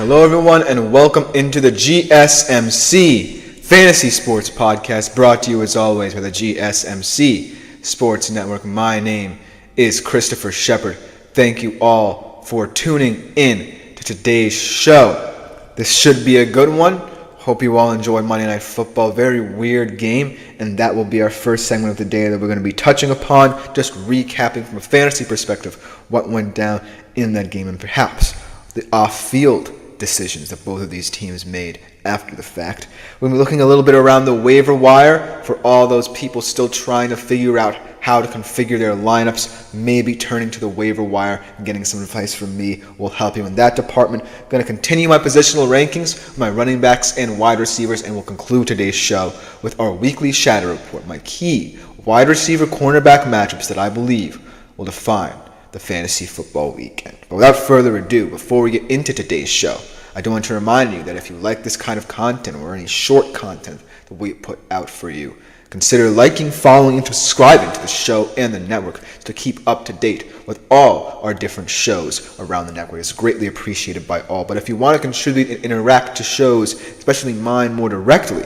Hello everyone and welcome into the GSMC Fantasy Sports Podcast, brought to you as always by the GSMC Sports Network. My name is Christopher Shepard. Thank you all for tuning in to today's show. This should be a good one. Hope you all enjoy Monday Night Football. Very weird game, and that will be our first segment of the day that we're going to be touching upon, just recapping from a fantasy perspective what went down in that game and perhaps the off-field decisions that both of these teams made after the fact. We'll be looking a little bit around the waiver wire for all those people still trying to figure out how to configure their lineups. Maybe turning to the waiver wire and getting some advice from me will help you in that department. I'm going to continue my positional rankings, my running backs and wide receivers, and we'll conclude today's show with our weekly shadow report, my key wide receiver cornerback matchups that I believe will define the fantasy football weekend. But without further ado, before we get into today's show, I do want to remind you that if you like this kind of content or any short content that we put out for you, consider liking, following, and subscribing to the show and the network to keep up to date with all our different shows around the network. It's greatly appreciated by all. But if you want to contribute and interact to shows, especially mine, more directly,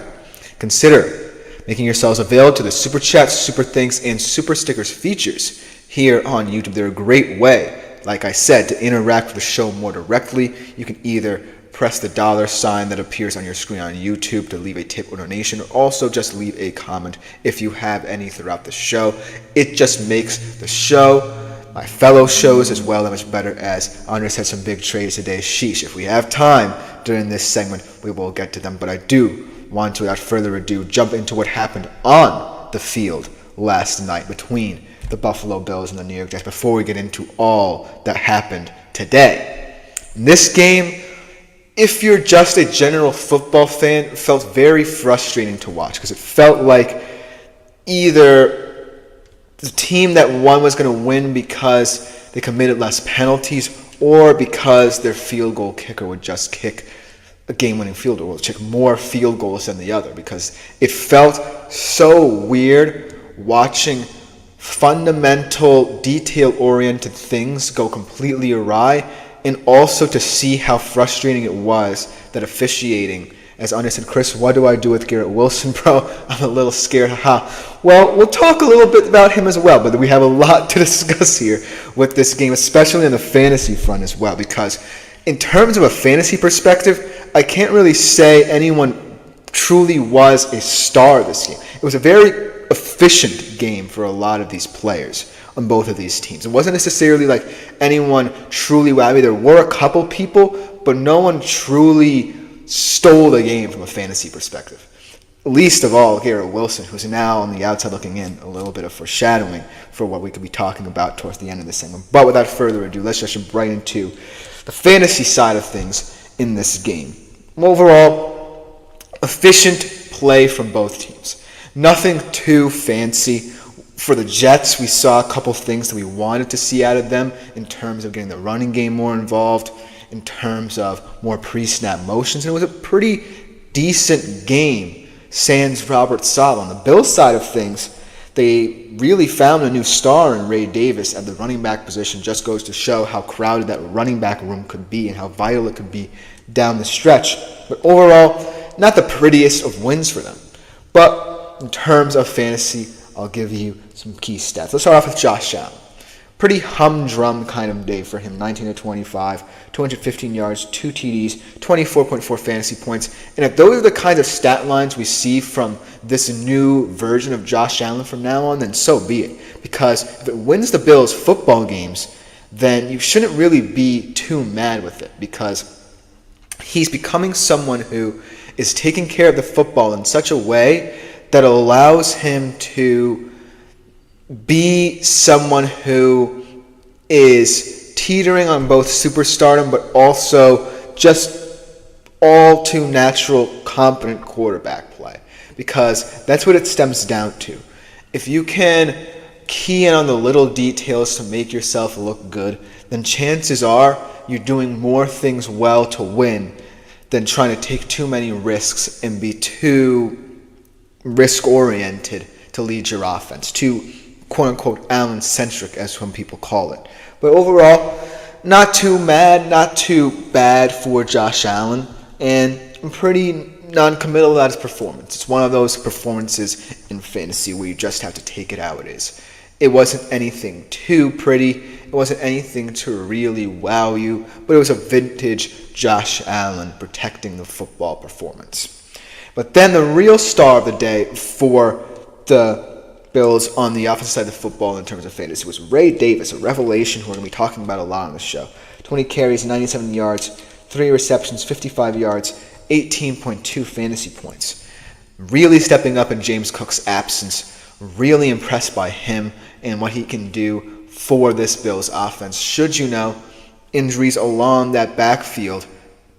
consider making yourselves available to the Super Chats, Super Thanks, and Super Stickers features here on YouTube. They're a great way, like I said, to interact with the show more directly. You can either press the $sign that appears on your screen on YouTube to leave a tip or donation, or also just leave a comment if you have any throughout the show. It just makes the show, my fellow shows as well, that much better, as Andres had some big trades today. Sheesh. If we have time during this segment, we will get to them. But I do want to, without further ado, jump into what happened on the field last night between the Buffalo Bills and the New York Jets before we get into all that happened today. In this game, if you're just a general football fan, it felt very frustrating to watch because it felt like either the team that won was going to win because they committed less penalties or because their field goal kicker would just kick a game-winning field goal, kick more field goals than the other, because it felt so weird watching fundamental, detail-oriented things go completely awry, and also to see how frustrating it was that officiating, as Andre said, Chris, what do I do with Garrett Wilson, bro? I'm a little scared, haha. Well, we'll talk a little bit about him as well, but we have a lot to discuss here with this game, especially on the fantasy front as well, because in terms of a fantasy perspective, I can't really say anyone truly was a star this game. It was a very efficient game for a lot of these players on both of these teams. It wasn't necessarily like anyone truly wowed. There were a couple people, but no one truly stole the game from a fantasy perspective. Least of all, Garrett Wilson, who's now on the outside looking in, a little bit of foreshadowing for what we could be talking about towards the end of this segment. But without further ado, let's just jump right into the fantasy side of things in this game. Overall, efficient play from both teams. Nothing too fancy. For the Jets, we saw a couple things that we wanted to see out of them in terms of getting the running game more involved, in terms of more pre-snap motions, and it was a pretty decent game, sans Robert Saleh. On the Bills side of things, they really found a new star in Ray Davis at the running back position. Just goes to show how crowded that running back room could be and how vital it could be down the stretch. But overall, not the prettiest of wins for them. But in terms of fantasy, I'll give you some key stats. Let's start off with Josh Allen. Pretty humdrum kind of day for him. 19-25, 215 yards, 2 TDs, 24.4 fantasy points. And if those are the kinds of stat lines we see from this new version of Josh Allen from now on, then so be it. Because if it wins the Bills football games, then you shouldn't really be too mad with it, because he's becoming someone who is taking care of the football in such a way that allows him to be someone who is teetering on both superstardom but also just all too natural, competent quarterback play. Because that's what it stems down to. If you can key in on the little details to make yourself look good, then chances are you're doing more things well to win than trying to take too many risks and be too risk-oriented to lead your offense, too quote-unquote Allen-centric, as some people call it. But overall, not too mad, not too bad for Josh Allen, and I'm pretty non-committal about his performance. It's one of those performances in fantasy where you just have to take it how it is. It wasn't anything too pretty. It wasn't anything to really wow you, but it was a vintage Josh Allen protecting the football performance. But then the real star of the day for the Bills on the offensive side of the football in terms of fantasy was Ray Davis, a revelation who we're going to be talking about a lot on the show. 20 carries, 97 yards, 3 receptions, 55 yards, 18.2 fantasy points. Really stepping up in James Cook's absence. Really impressed by him and what he can do for this Bills offense. Should you know, injuries along that backfield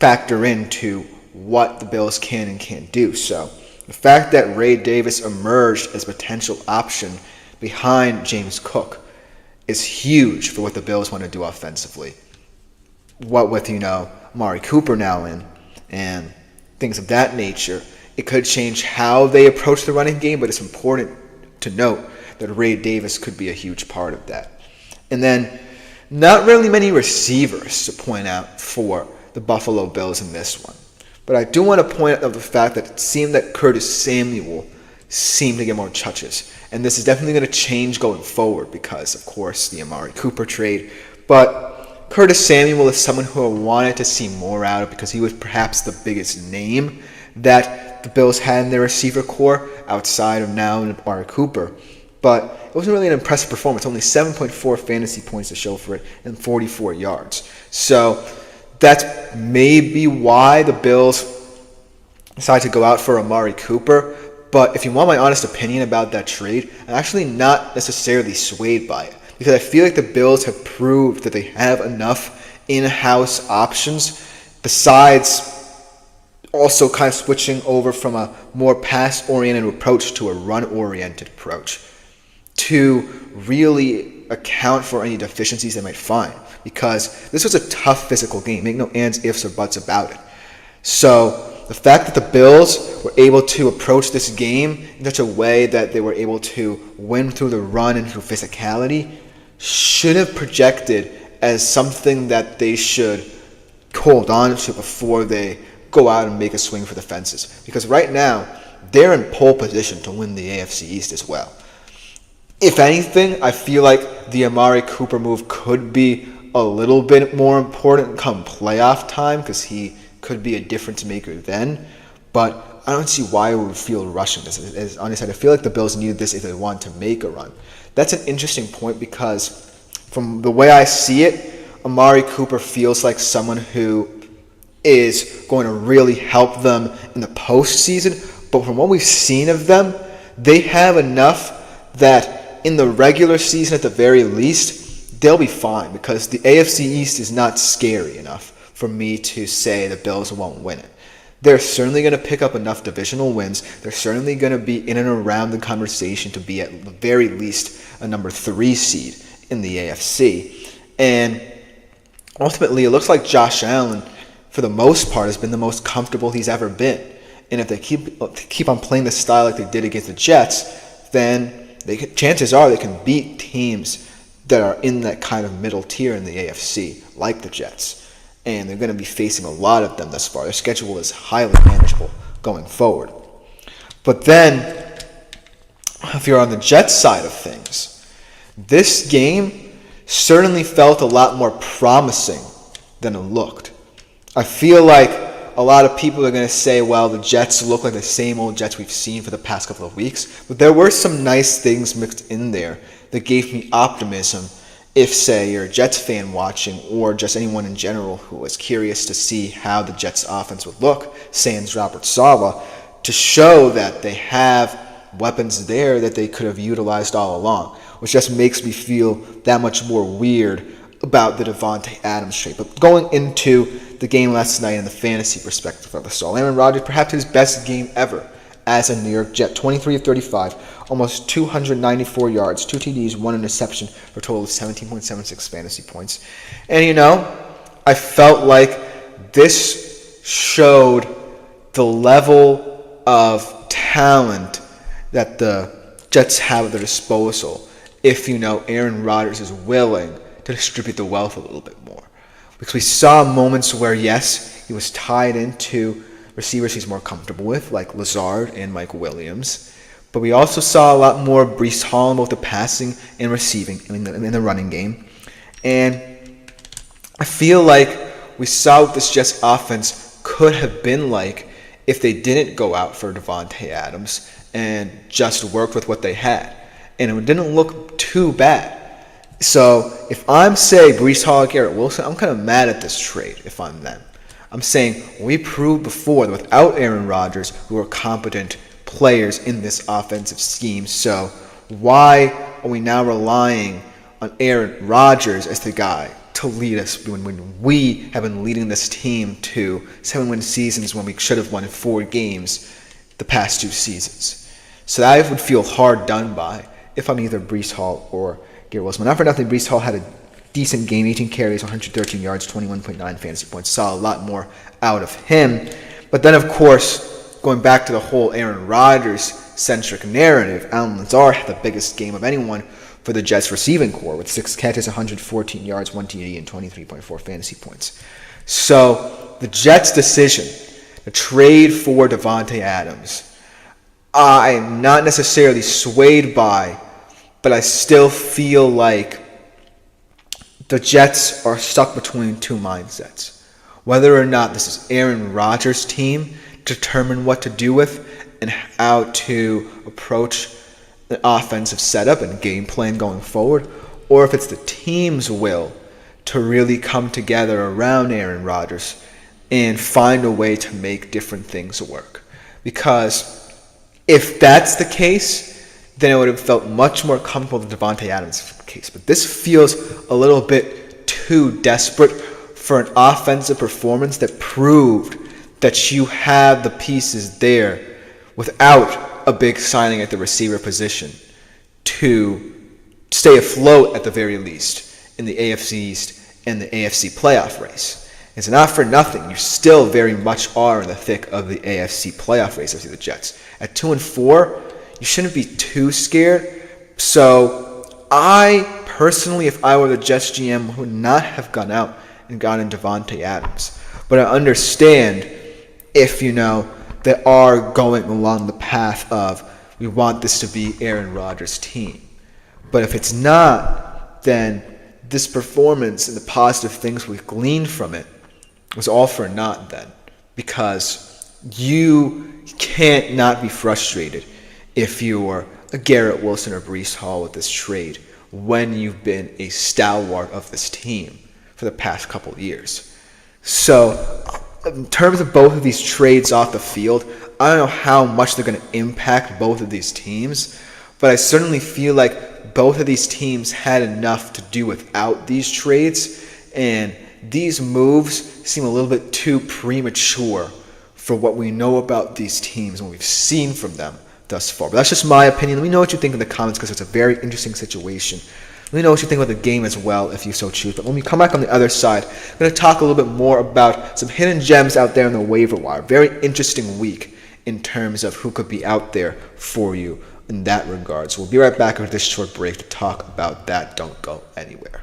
factor into what the Bills can and can't do. So the fact that Ray Davis emerged as a potential option behind James Cook is huge for what the Bills want to do offensively. What with, Amari Cooper now in and things of that nature, it could change how they approach the running game, but it's important to note that Ray Davis could be a huge part of that. And then not really many receivers to point out for the Buffalo Bills in this one. But I do want to point out the fact that it seemed that Curtis Samuel seemed to get more touches. And this is definitely going to change going forward because, of course, the Amari Cooper trade. But Curtis Samuel is someone who I wanted to see more out of because he was perhaps the biggest name that the Bills had in their receiver core outside of now Amari Cooper. But it wasn't really an impressive performance. Only 7.4 fantasy points to show for it and 44 yards. So that's maybe why the Bills decided to go out for Amari Cooper. But if you want my honest opinion about that trade, I'm actually not necessarily swayed by it. Because I feel like the Bills have proved that they have enough in-house options besides also kind of switching over from a more pass-oriented approach to a run-oriented approach to really account for any deficiencies they might find. Because this was a tough physical game. Make no ands, ifs, or buts about it. So the fact that the Bills were able to approach this game in such a way that they were able to win through the run and through physicality should have projected as something that they should hold on to before they go out and make a swing for the fences. Because right now, they're in pole position to win the AFC East as well. If anything, I feel like the Amari Cooper move could be a little bit more important come playoff time because he could be a difference maker then. But I don't see why we would feel rushing this. As honest, I feel like the Bills needed this if they want to make a run. That's an interesting point because from the way I see it, Amari Cooper feels like someone who is going to really help them in the postseason. But from what we've seen of them, they have enough that in the regular season at the very least, they'll be fine because the AFC East is not scary enough for me to say the Bills won't win it. They're certainly going to pick up enough divisional wins. They're certainly going to be in and around the conversation to be at the very least a number 3 seed in the AFC. And ultimately, it looks like Josh Allen, for the most part, has been the most comfortable he's ever been. And if they keep on playing the style like they did against the Jets, then chances are they can beat teams that are in that kind of middle tier in the AFC, like the Jets. And they're going to be facing a lot of them thus far. Their schedule is highly manageable going forward. But then, if you're on the Jets side of things, this game certainly felt a lot more promising than it looked. I feel like a lot of people are going to say, well, the Jets look like the same old Jets we've seen for the past couple of weeks. But there were some nice things mixed in there that gave me optimism if, say, you're a Jets fan watching or just anyone in general who was curious to see how the Jets offense would look, sans Robert Saleh, to show that they have weapons there that they could have utilized all along, which just makes me feel that much more weird about the Devontae Adams trade. But going into the game last night in the fantasy perspective of us all, Aaron Rodgers, perhaps his best game ever as a New York Jet, 23 of 35, almost 294 yards, 2 TDs, 1 interception for a total of 17.76 fantasy points. And, I felt like this showed the level of talent that the Jets have at their disposal if, Aaron Rodgers is willing to distribute the wealth a little bit more. Because we saw moments where, yes, he was tied into receivers he's more comfortable with, like Lazard and Mike Williams. But we also saw a lot more Breece Hall in both the passing and receiving in the running game. And I feel like we saw what this Jets offense could have been like if they didn't go out for Davante Adams and just worked with what they had. And it didn't look too bad. So if I'm, say, Breece Hall or Garrett Wilson, I'm kind of mad at this trade if I'm them. I'm saying we proved before that without Aaron Rodgers, we were competent players in this offensive scheme. So why are we now relying on Aaron Rodgers as the guy to lead us when we have been leading this team to 7-win seasons when we should have won 4 games the past 2 seasons? So I would feel hard done by if I'm either Breece Hall or Garrett Wilson. Not for nothing, Breece Hall had a decent game, 18 carries, 113 yards, 21.9 fantasy points. Saw a lot more out of him. But then, of course, going back to the whole Aaron Rodgers-centric narrative, Allen Lazard had the biggest game of anyone for the Jets receiving core with 6 catches, 114 yards, 1 TD, and 23.4 fantasy points. So the Jets' decision to trade for Davante Adams, I am not necessarily swayed by, but I still feel like the Jets are stuck between 2 mindsets. Whether or not this is Aaron Rodgers' team to determine what to do with and how to approach the offensive setup and game plan going forward, or if it's the team's will to really come together around Aaron Rodgers and find a way to make different things work. Because if that's the case, then I would have felt much more comfortable with Davante Adams' case. But this feels a little bit too desperate for an offensive performance that proved that you have the pieces there without a big signing at the receiver position to stay afloat at the very least in the AFC East and the AFC playoff race. It's not for nothing. You still very much are in the thick of the AFC playoff race of the Jets. At 2-4, you shouldn't be too scared. So I personally, if I were the Jets GM, would not have gone out and gotten Davante Adams. But I understand if, they are going along the path of we want this to be Aaron Rodgers' team. But if it's not, then this performance and the positive things we gleaned from it was all for naught then. Because you can't not be frustrated if you're a Garrett Wilson or Breece Hall with this trade when you've been a stalwart of this team for the past couple of years. So in terms of both of these trades off the field, I don't know how much they're going to impact both of these teams, but I certainly feel like both of these teams had enough to do without these trades, and these moves seem a little bit too premature for what we know about these teams and what we've seen from them thus far. But that's just my opinion. Let me know what you think in the comments because it's a very interesting situation. Let me know what you think about the game as well if you so choose. But when we come back on the other side, I'm going to talk a little bit more about some hidden gems out there in the waiver wire. Very interesting week in terms of who could be out there for you in that regard. So we'll be right back after this short break to talk about that. Don't go anywhere.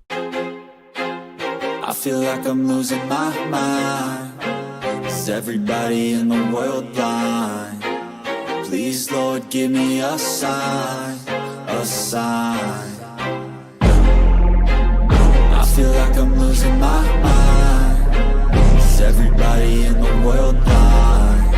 I feel like I'm losing my mind. Is everybody in the world blind? Please, Lord, give me a sign, a sign. I feel like I'm losing my mind. Is everybody in the world blind?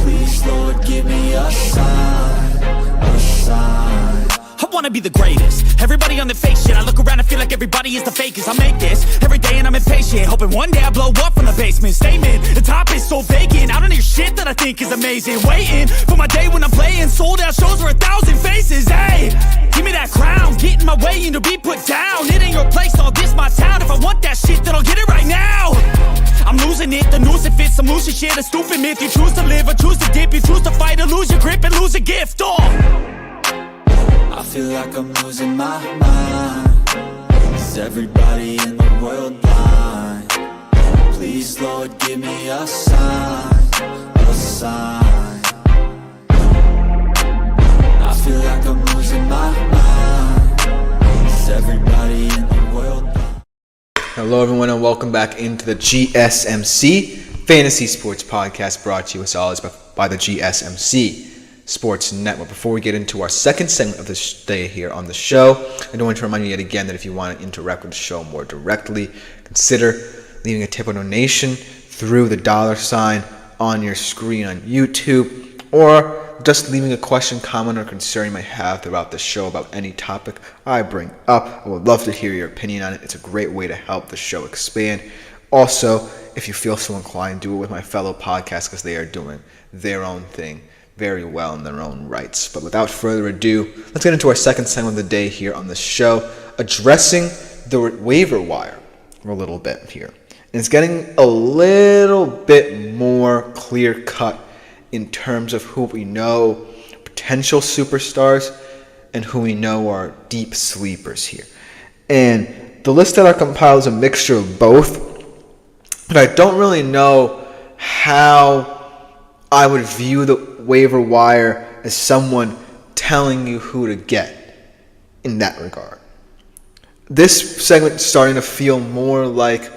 Please, Lord, give me a sign, a sign. I wanna be the greatest. Everybody on the fake shit. I look around and feel like everybody is the fakest. I make this every day and I'm impatient, hoping one day I blow up from the basement. Statement, the top is so vacant. I don't hear shit that I think is amazing. Waiting for my day when I'm playing sold out shows for 1,000 faces. Hey, give me that crown, get in my way and to be put down. It ain't your place, all this my town. If I want that shit, then I'll get it right now. I'm losing it, the noose it fits. I'm losing shit, a stupid myth. You choose to live or choose to dip. You choose to fight or lose your grip and lose a gift. I feel like I'm losing my mind. Is everybody in the world blind? Please, Lord, give me a sign, a sign. I feel like I'm losing my mind. Is everybody in the world blind? Hello, everyone, and welcome back into the GSMC Fantasy Sports Podcast, brought to you as always by the GSMC Sports Network. Before we get into our second segment of this day here on the show, I do want to remind you yet again that if you want to interact with the show more directly, consider leaving a tip or donation through the $ on your screen on YouTube, or just leaving a question, comment, or concern you might have throughout the show about any topic I bring up. I would love to hear your opinion on it. It's a great way to help the show expand. Also, if you feel so inclined, do it with my fellow podcasts because they are doing their own thing very well in their own rights. But without further ado, let's get into our second segment of the day here on the show, addressing the waiver wire a little bit here. And it's getting a little bit more clear-cut in terms of who we know potential superstars and who we know are deep sleepers here. And the list that I compiled is a mixture of both, but I don't really know how I would view the waiver wire as someone telling you who to get in that regard. This segment is starting to feel more like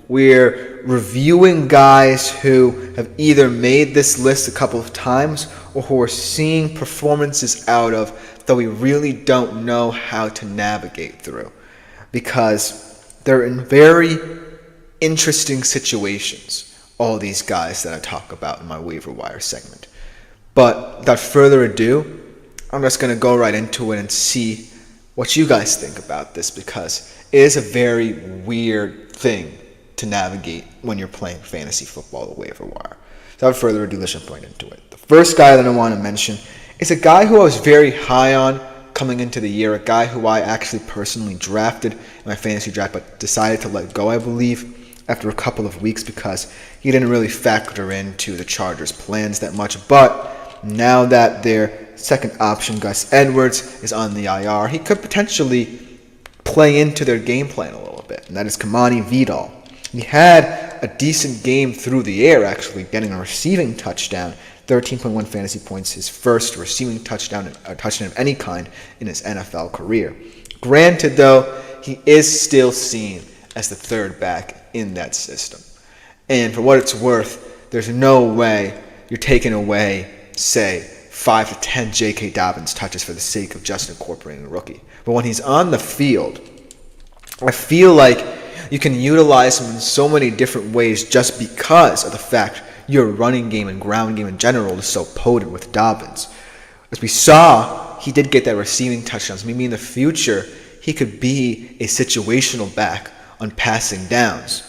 we're reviewing guys who have either made this list a couple of times or who are seeing performances out of that we really don't know how to navigate through, because they're in very interesting situations, all these guys that I talk about in my waiver wire segment. But without further ado, I'm just going to go right into it and see what you guys think about this, because it is a very weird thing to navigate when you're playing fantasy football, the waiver wire. Without further ado, let's jump right into it. The first guy that I want to mention is a guy who I was very high on coming into the year, a guy who I actually personally drafted in my fantasy draft, but decided to let go, I believe, after a couple of weeks because he didn't really factor into the Chargers' plans that much. But now that their second option, Gus Edwards, is on the IR, he could potentially play into their game plan a little bit, and that is Kamani Vidal. He had a decent game through the air, actually, getting a receiving touchdown, 13.1 fantasy points, his first receiving touchdown of any kind in his NFL career. Granted, though, he is still seen as the third back in that system. And for what it's worth, there's no way you're taking away, say, 5 to 10 J.K. Dobbins touches for the sake of just incorporating a rookie. But when he's on the field, I feel like you can utilize him in so many different ways just because of the fact your running game and ground game in general is so potent with Dobbins. As we saw, he did get that receiving touchdowns. Maybe in the future, he could be a situational back on passing downs,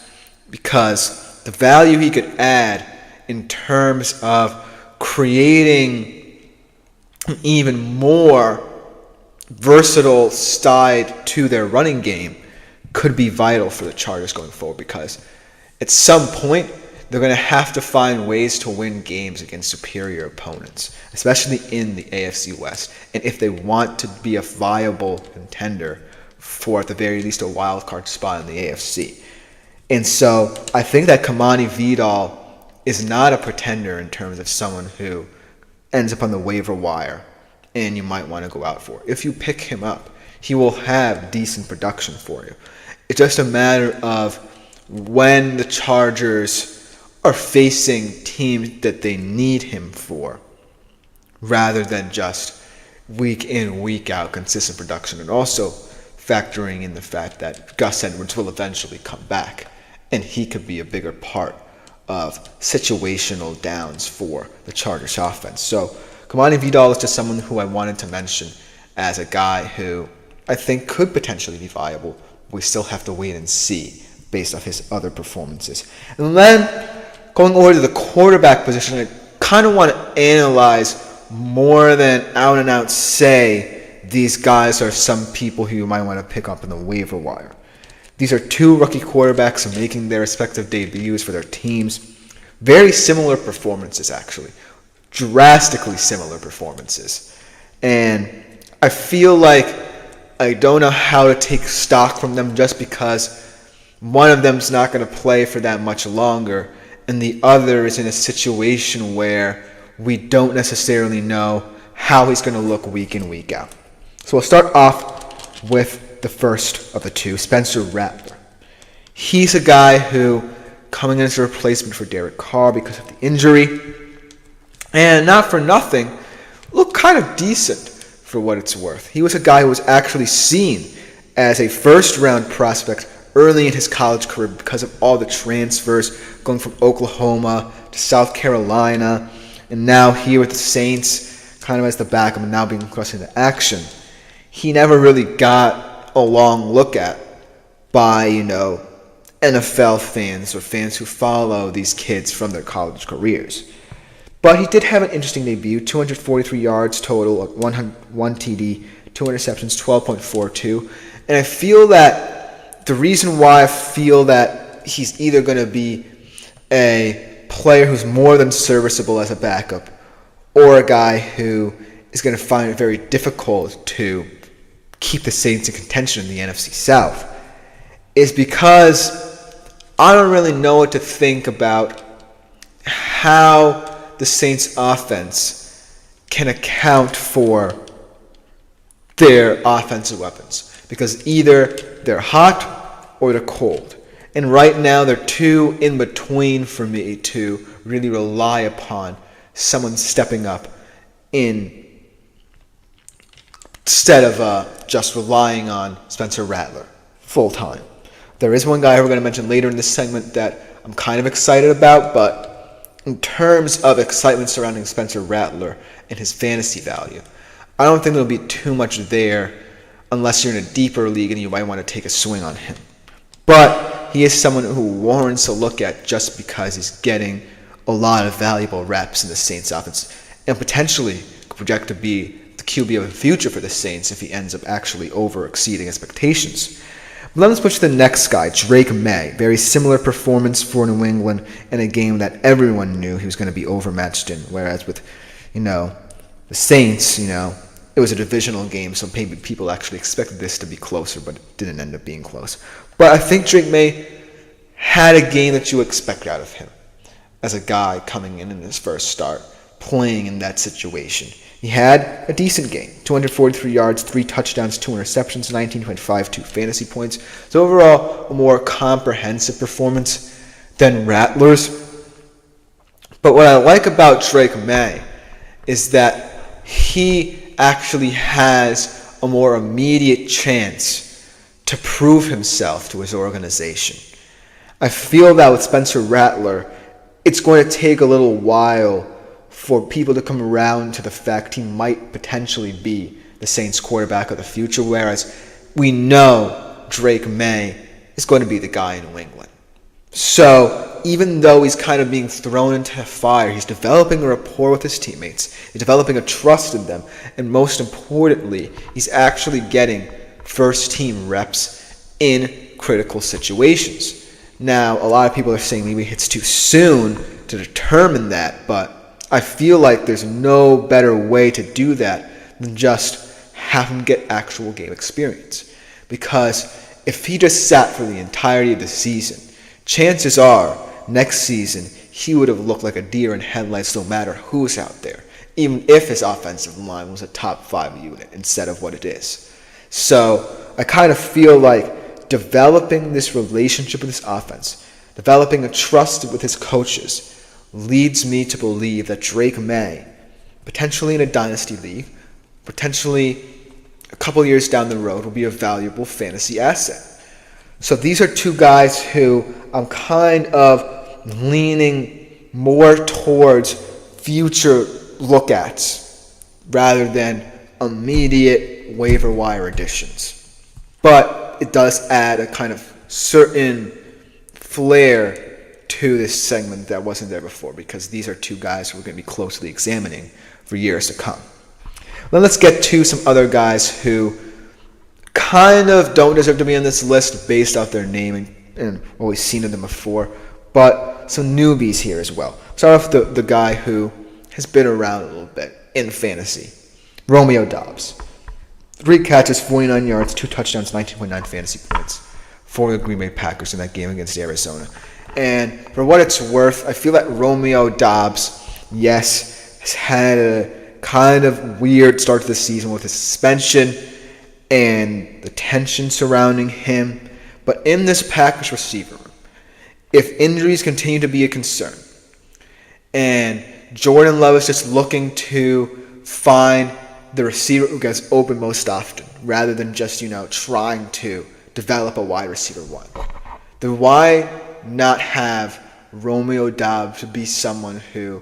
because the value he could add in terms of creating even more versatile side to their running game could be vital for the Chargers going forward, because at some point they're going to have to find ways to win games against superior opponents, especially in the AFC West, and if they want to be a viable contender for at the very least a wild card spot in the AFC. And so I think that Kamani Vidal is not a pretender in terms of someone who ends up on the waiver wire and you might want to go out for. If you pick him up, he will have decent production for you. It's just a matter of when the Chargers are facing teams that they need him for, rather than just week in, week out consistent production, and also factoring in the fact that Gus Edwards will eventually come back and he could be a bigger part of situational downs for the Chargers offense. So Kamani Vidal is just someone who I wanted to mention as a guy who I think could potentially be viable. We still have to wait and see based off his other performances. And then going over to the quarterback position, I kind of want to analyze more than out and out say these guys are some people who you might want to pick up in the waiver wire. These are two rookie quarterbacks making their respective debuts for their teams. Very similar performances, actually. Drastically similar performances. And I feel like I don't know how to take stock from them just because one of them's not going to play for that much longer and the other is in a situation where we don't necessarily know how he's going to look week in, week out. So we'll start off with the first of the two, Spencer Rattler. He's a guy who, coming in as a replacement for Derek Carr because of the injury, and not for nothing, looked kind of decent for what it's worth. He was a guy who was actually seen as a first-round prospect early in his college career because of all the transfers, going from Oklahoma to South Carolina, and now here with the Saints, kind of as the backup and now being thrust into action. He never really got a long look at by, NFL fans or fans who follow these kids from their college careers. But he did have an interesting debut, 243 yards total, 1 TD, 2 interceptions, 12.42. And I feel that the reason why I feel that he's either going to be a player who's more than serviceable as a backup or a guy who is going to find it very difficult to keep the Saints in contention in the NFC South is because I don't really know what to think about how the Saints offense can account for their offensive weapons, because either they're hot or they're cold. And right now they're too in between for me to really rely upon someone stepping up instead of just relying on Spencer Rattler full time. There is one guy we're going to mention later in this segment that I'm kind of excited about, but in terms of excitement surrounding Spencer Rattler and his fantasy value, I don't think there'll be too much there unless you're in a deeper league and you might want to take a swing on him. But he is someone who warrants a look at just because he's getting a lot of valuable reps in the Saints offense and potentially could project to be the QB of the future for the Saints if he ends up actually over-exceeding expectations. But let's push to the next guy, Drake May. Very similar performance for New England in a game that everyone knew he was going to be overmatched in, whereas with, the Saints, it was a divisional game, so maybe people actually expected this to be closer, but it didn't end up being close. But I think Drake May had a game that you expect out of him as a guy coming in his first start, playing in that situation. He had a decent game, 243 yards, 3 touchdowns, 2 interceptions, 19.52 fantasy points. So overall, a more comprehensive performance than Rattler's. But what I like about Drake May is that he actually has a more immediate chance to prove himself to his organization. I feel that with Spencer Rattler, it's going to take a little while for people to come around to the fact he might potentially be the Saints quarterback of the future, whereas we know Drake May is going to be the guy in New England. So even though he's kind of being thrown into the fire, he's developing a rapport with his teammates, he's developing a trust in them, and most importantly, he's actually getting first-team reps in critical situations. Now, a lot of people are saying maybe it's too soon to determine that, but I feel like there's no better way to do that than just have him get actual game experience. Because if he just sat for the entirety of the season, chances are next season he would have looked like a deer in headlights no matter who's out there, even if his offensive line was a top 5 unit instead of what it is. So I kind of feel like developing this relationship with his offense, developing a trust with his coaches, leads me to believe that Drake May, potentially in a dynasty league, potentially a couple years down the road, will be a valuable fantasy asset. So these are two guys who I'm kind of leaning more towards future look-ats rather than immediate waiver wire additions. But it does add a kind of certain flair to this segment that wasn't there before, because these are two guys who we're going to be closely examining for years to come. Then let's get to some other guys who kind of don't deserve to be on this list based off their name and what we've seen of them before, but some newbies here as well. Start off the guy who has been around a little bit in fantasy, Romeo Doubs. 3 catches, 49 yards, 2 touchdowns, 19.9 fantasy points for the Green Bay Packers in that game against Arizona. And for what it's worth, I feel that Romeo Doubs, yes, has had a kind of weird start to the season with his suspension and the tension surrounding him. But in this package receiver room, if injuries continue to be a concern, and Jordan Love is just looking to find the receiver who gets open most often, rather than just, trying to develop a wide receiver one, then why not have Romeo Doubs to be someone who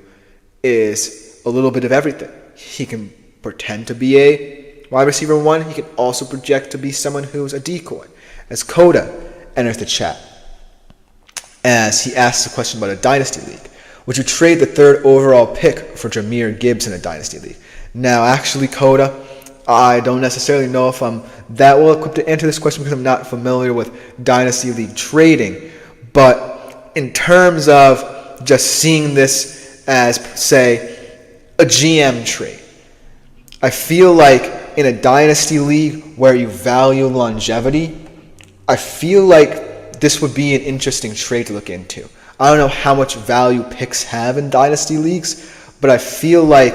is a little bit of everything? He can pretend to be a wide receiver one. He can also project to be someone who's a decoy. As Coda enters the chat, as he asks a question about a dynasty league, would you trade the 3rd overall pick for Jahmyr Gibbs in a dynasty league? Now, actually, Coda, I don't necessarily know if I'm that well equipped to answer this question because I'm not familiar with dynasty league trading. But in terms of just seeing this as, say, a GM trade, I feel like in a dynasty league where you value longevity, I feel like this would be an interesting trade to look into. I don't know how much value picks have in dynasty leagues, but I feel like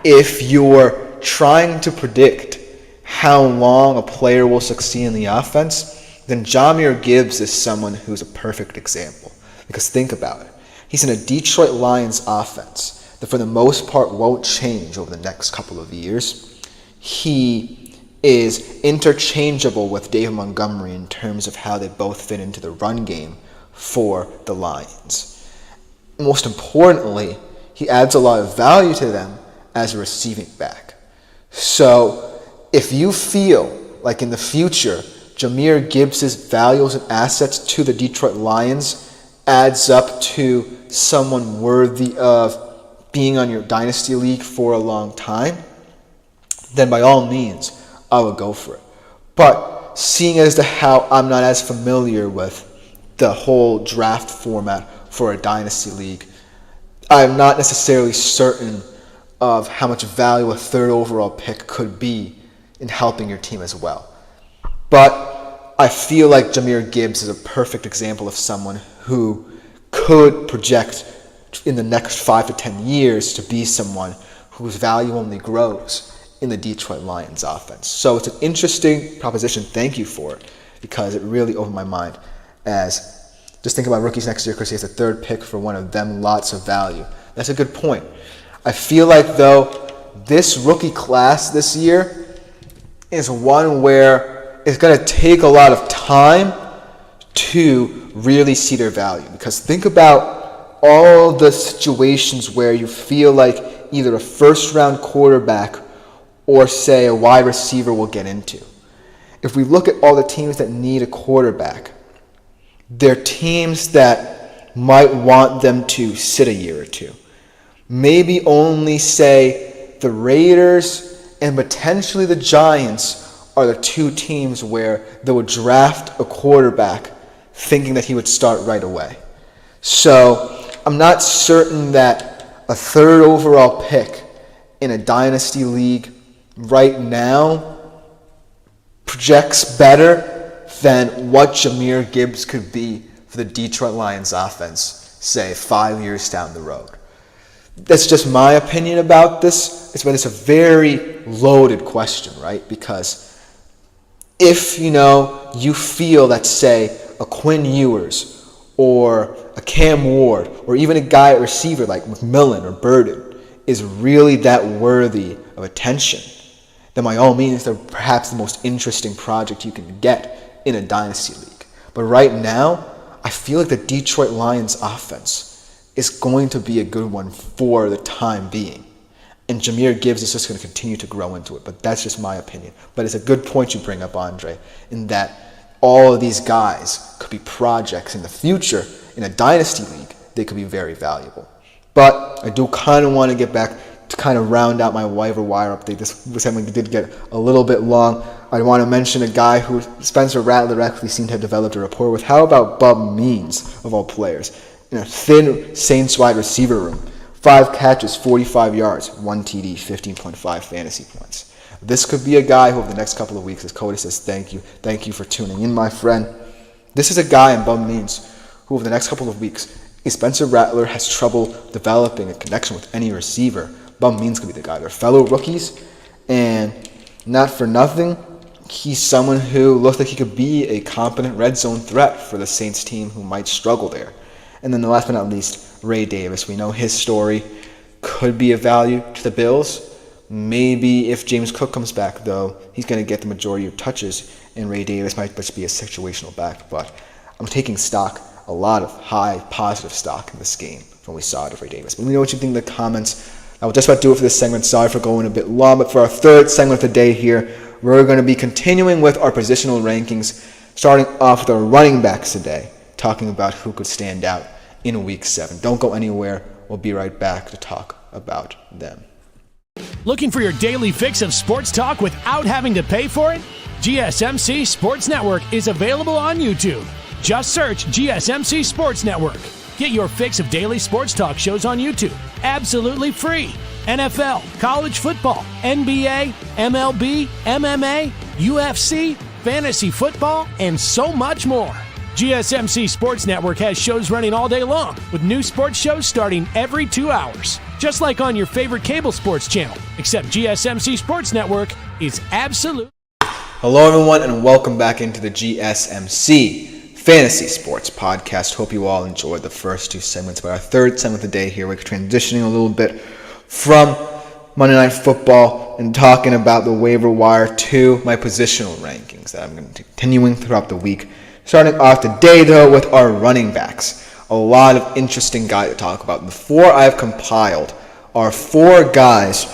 if you're trying to predict how long a player will succeed in the offense, then Jahmyr Gibbs is someone who's a perfect example. Because think about it. He's in a Detroit Lions offense that for the most part won't change over the next couple of years. He is interchangeable with David Montgomery in terms of how they both fit into the run game for the Lions. Most importantly, he adds a lot of value to them as a receiving back. So if you feel like in the future Jahmyr Gibbs' values and assets to the Detroit Lions adds up to someone worthy of being on your dynasty league for a long time, then by all means, I would go for it. But seeing as to how I'm not as familiar with the whole draft format for a dynasty league, I'm not necessarily certain of how much value a 3rd overall pick could be in helping your team as well. But I feel like Jahmyr Gibbs is a perfect example of someone who could project in the next 5 to 10 years to be someone whose value only grows in the Detroit Lions offense. So it's an interesting proposition. Thank you for it, because it really opened my mind. As just think about rookies next year, because he has a 3rd pick for one of them, lots of value. That's a good point. I feel like, though, this rookie class this year is one where it's going to take a lot of time to really see their value. Because think about all the situations where you feel like either a first-round quarterback or, say, a wide receiver will get into. If we look at all the teams that need a quarterback, they're teams that might want them to sit a year or two. Maybe only, say, the Raiders and potentially the Giants are the 2 teams where they would draft a quarterback thinking that he would start right away. So I'm not certain that a 3rd overall pick in a dynasty league right now projects better than what Jahmyr Gibbs could be for the Detroit Lions offense, say, 5 years down the road. That's just my opinion about this. It's a very loaded question, right? Because if, you feel that, say, a Quinn Ewers or a Cam Ward or even a guy at receiver like McMillan or Burden is really that worthy of attention, then by all means, they're perhaps the most interesting project you can get in a dynasty league. But right now, I feel like the Detroit Lions offense is going to be a good one for the time being. And Jahmyr Gibbs is just going to continue to grow into it. But that's just my opinion. But it's a good point you bring up, Andre, in that all of these guys could be projects in the future. In a dynasty league, they could be very valuable. But I do kind of want to get back to kind of round out my waiver wire update. This segment did get a little bit long. I want to mention a guy who Spencer Rattler actually seemed to have developed a rapport with. How about Bub Means, of all players? In a thin Saints wide receiver room. 5 catches, 45 yards, 1 TD, 15.5 fantasy points. This could be a guy who over the next couple of weeks, as Cody says, thank you for tuning in, my friend. This is a guy in Bum Means who over the next couple of weeks, if Spencer Rattler has trouble developing a connection with any receiver, Bum Means could be the guy. They're fellow rookies, and not for nothing, he's someone who looks like he could be a competent red zone threat for the Saints team who might struggle there. And then the last but not least, Ray Davis. We know his story could be of value to the Bills. Maybe if James Cook comes back, though, he's going to get the majority of touches, and Ray Davis might just be a situational back. But I'm taking stock, a lot of high positive stock in this game from what we saw out of Ray Davis. But let me know what you think in the comments. I will just about do it for this segment. Sorry for going a bit long, but for our third segment of the day here, we're going to be continuing with our positional rankings, starting off with our running backs today, talking about who could stand out in Week 7. Don't go anywhere. We'll be right back to talk about them. Looking for your daily fix of sports talk without having to pay for it? GSMC Sports Network is available on YouTube. Just search GSMC Sports Network. Get your fix of daily sports talk shows on YouTube, absolutely free. NFL, college football, NBA, MLB, MMA, UFC, fantasy football, and so much more. GSMC Sports Network has shows running all day long, with new sports shows starting every 2 hours. Just like on your favorite cable sports channel, except GSMC Sports Network is absolute. Hello, everyone, and welcome back into the GSMC Fantasy Sports Podcast. Hope you all enjoyed the first two segments. But our third segment of the day here, we're transitioning a little bit from Monday Night Football and talking about the waiver wire to my positional rankings that I'm going to be continuing throughout the week. Starting off today, though, with our running backs. A lot of interesting guys to talk about. The four I have compiled are four guys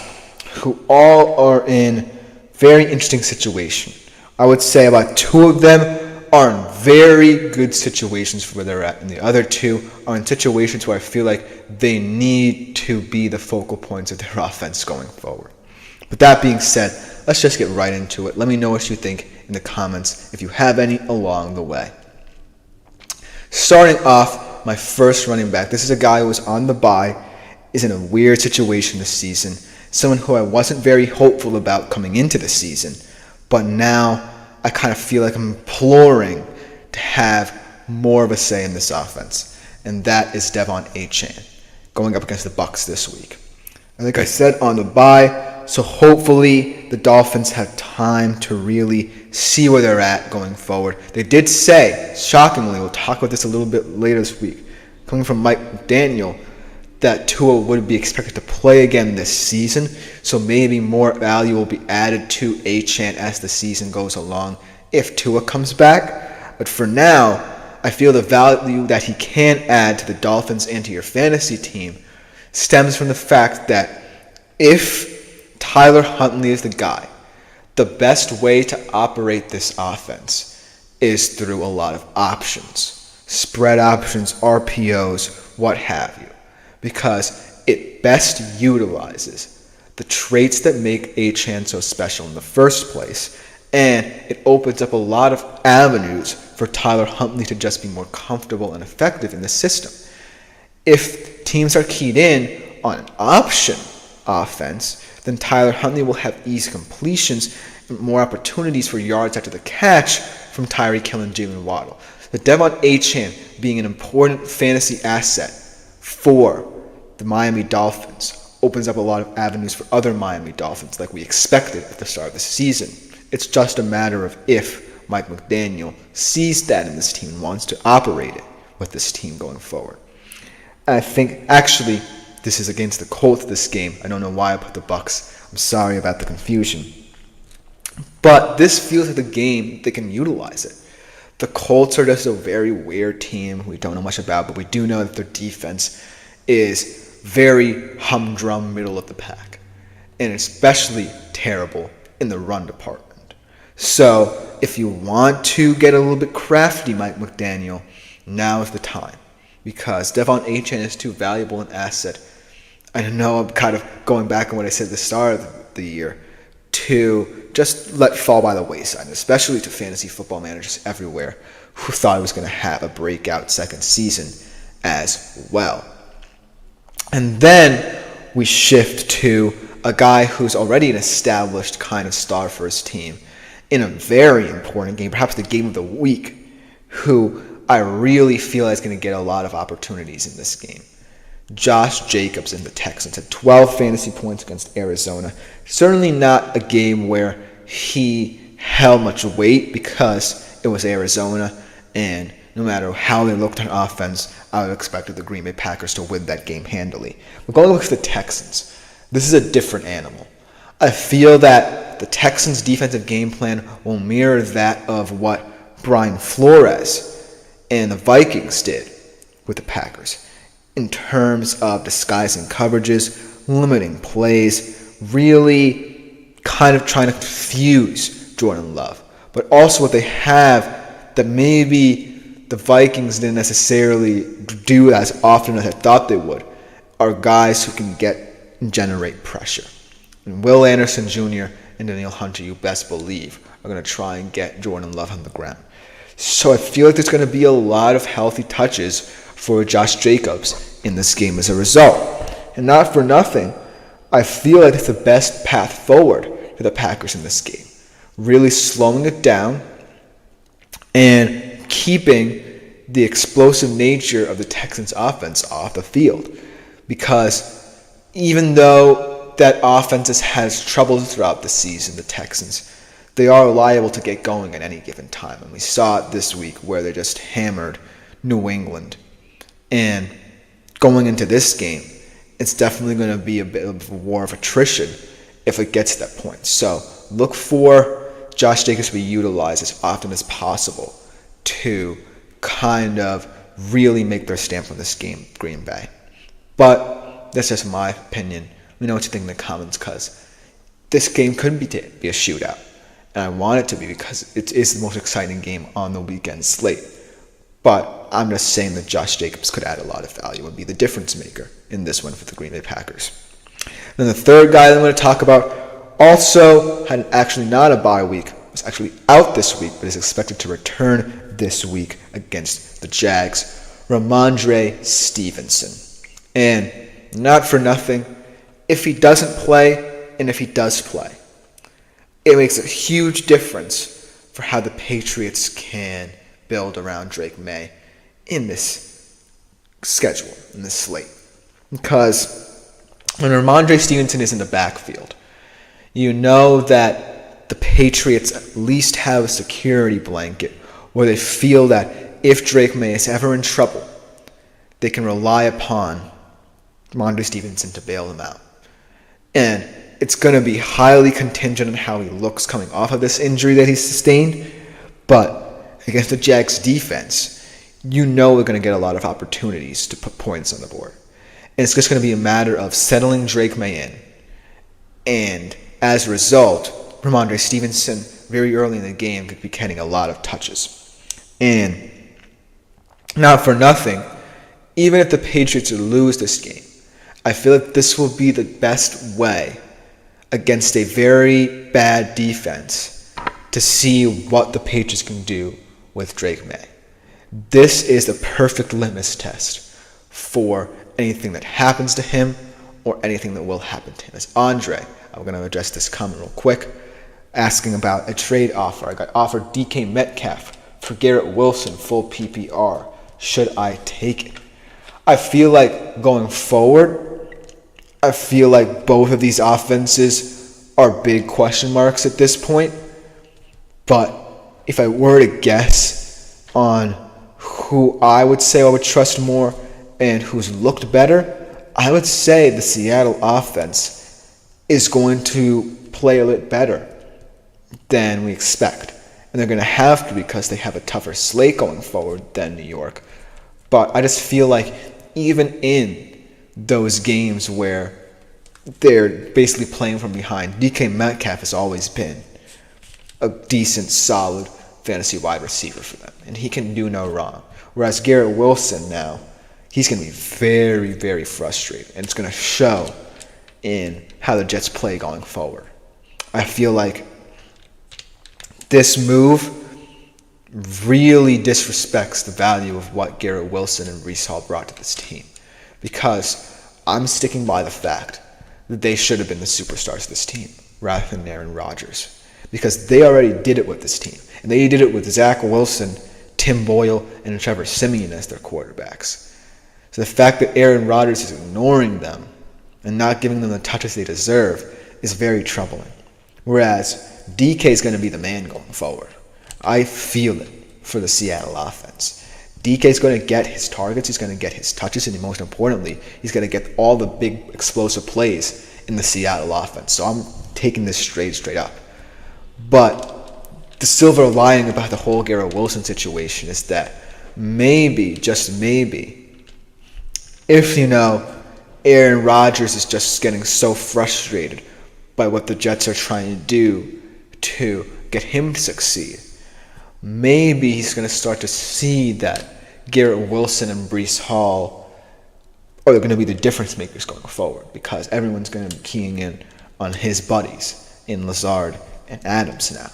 who all are in very interesting situations. I would say about two of them are in very good situations for where they're at, and the other two are in situations where I feel like they need to be the focal points of their offense going forward. With that being said, let's just get right into it. Let me know what you think in the comments if you have any along the way. Starting off, my first running back. This is a guy who was on the bye, is in a weird situation this season. Someone who I wasn't very hopeful about coming into the season, but now I kind of feel like I'm imploring to have more of a say in this offense, and that is Devon Achane going up against the Bucs this week. I think I said on the bye, so hopefully the Dolphins have time to really see where they're at going forward. They did say, shockingly, we'll talk about this a little bit later this week, coming from Mike McDaniel, that Tua would be expected to play again this season, so maybe more value will be added to Achane as the season goes along if Tua comes back. But for now, I feel the value that he can add to the Dolphins and to your fantasy team stems from the fact that if Tyler Huntley is the guy, the best way to operate this offense is through a lot of options, spread options, RPOs, what have you, because it best utilizes the traits that make Achane so special in the first place, and it opens up a lot of avenues for Tyler Huntley to just be more comfortable and effective in the system. If teams are keyed in on an option offense, then Tyler Huntley will have easy completions and more opportunities for yards after the catch from Tyreek Hill and Jalen Waddle. The Devon Achane being an important fantasy asset for the Miami Dolphins opens up a lot of avenues for other Miami Dolphins like we expected at the start of the season. It's just a matter of if Mike McDaniel sees that in this team and wants to operate it with this team going forward. And I think, actually, this is against the Colts this game. I don't know why I put the Bucs. I'm sorry about the confusion. But this feels like the game they can utilize it. The Colts are just a very weird team we don't know much about, but we do know that their defense is very humdrum middle of the pack, and especially terrible in the run department. So if you want to get a little bit crafty, Mike McDaniel, now is the time, because Devon Achane is too valuable an asset. I know I'm kind of going back on what I said at the start of the year to just let fall by the wayside, especially to fantasy football managers everywhere who thought he was going to have a breakout second season as well. And then we shift to a guy who's already an established kind of star for his team in a very important game, perhaps the game of the week, who I really feel is going to get a lot of opportunities in this game. Josh Jacobs and the Texans had 12 fantasy points against Arizona. Certainly not a game where he held much weight because it was Arizona, and no matter how they looked on offense, I would have expected the Green Bay Packers to win that game handily. But going with the Texans, this is a different animal. I feel that the Texans' defensive game plan will mirror that of what Brian Flores and the Vikings did with the Packers in terms of disguising coverages, limiting plays, really kind of trying to confuse Jordan Love. But also what they have that maybe the Vikings didn't necessarily do as often as I thought they would are guys who can generate pressure. And Will Anderson Jr. and Danielle Hunter, you best believe, are going to try and get Jordan Love on the ground. So I feel like there's going to be a lot of healthy touches for Josh Jacobs in this game as a result. And not for nothing, I feel like it's the best path forward for the Packers in this game. Really slowing it down and keeping the explosive nature of the Texans' offense off the field. Because even though that offense has troubles throughout the season, the Texans, they are liable to get going at any given time. And we saw it this week where they just hammered New England. And going into this game, it's definitely going to be a bit of a war of attrition if it gets to that point. So look for Josh Jacobs to be utilized as often as possible to kind of really make their stamp on this game, Green Bay. But that's just my opinion. Let me know what you think in the comments, because this game could be a shootout. And I want it to be because it is the most exciting game on the weekend slate. But I'm just saying that Josh Jacobs could add a lot of value and be the difference maker in this one for the Green Bay Packers. Then the third guy that I'm going to talk about also had actually not a bye week, was actually out this week, but is expected to return this week against the Jags, Ramondre Stevenson. And not for nothing, if he doesn't play and if he does play, it makes a huge difference for how the Patriots can build around Drake May in this schedule, in this slate. Because when Ramondre Stevenson is in the backfield, you know that the Patriots at least have a security blanket where they feel that if Drake May is ever in trouble, they can rely upon Ramondre Stevenson to bail them out. And it's going to be highly contingent on how he looks coming off of this injury that he's sustained. But against the Jags defense, you know we're going to get a lot of opportunities to put points on the board. And it's just going to be a matter of settling Drake May in. And as a result, Ramondre Stevenson, very early in the game, could be getting a lot of touches. And not for nothing, even if the Patriots lose this game, I feel like this will be the best way against a very bad defense to see what the Patriots can do with Drake May. This is the perfect litmus test for anything that happens to him or anything that will happen to him. As Andre, I'm going to address this comment real quick, asking about a trade offer. I got offered DK Metcalf for Garrett Wilson, full PPR. Should I take it? I feel like going forward, I feel like both of these offenses are big question marks at this point. But if I were to guess on who I would say I would trust more and who's looked better, I would say the Seattle offense is going to play a little better than we expect. And they're going to have to because they have a tougher slate going forward than New York. But I just feel like even in those games where they're basically playing from behind, DK Metcalf has always been a decent, solid fantasy wide receiver for them. And he can do no wrong. Whereas Garrett Wilson now, he's going to be very, very frustrated. And it's going to show in how the Jets play going forward. I feel like this move really disrespects the value of what Garrett Wilson and Breece Hall brought to this team. Because I'm sticking by the fact that they should have been the superstars of this team rather than Aaron Rodgers. Because they already did it with this team. And they did it with Zach Wilson, Tim Boyle, and Trevor Siemian as their quarterbacks. So the fact that Aaron Rodgers is ignoring them and not giving them the touches they deserve is very troubling. Whereas DK is going to be the man going forward. I feel it for the Seattle offense. DK is going to get his targets, he's going to get his touches, and most importantly, he's going to get all the big explosive plays in the Seattle offense. So I'm taking this straight up. But the silver lining about the whole Garrett Wilson situation is that maybe, just maybe, if, Aaron Rodgers is just getting so frustrated by what the Jets are trying to do to get him to succeed, maybe he's going to start to see that Garrett Wilson and Breece Hall are going to be the difference makers going forward, because everyone's going to be keying in on his buddies in Lazard and Adams now.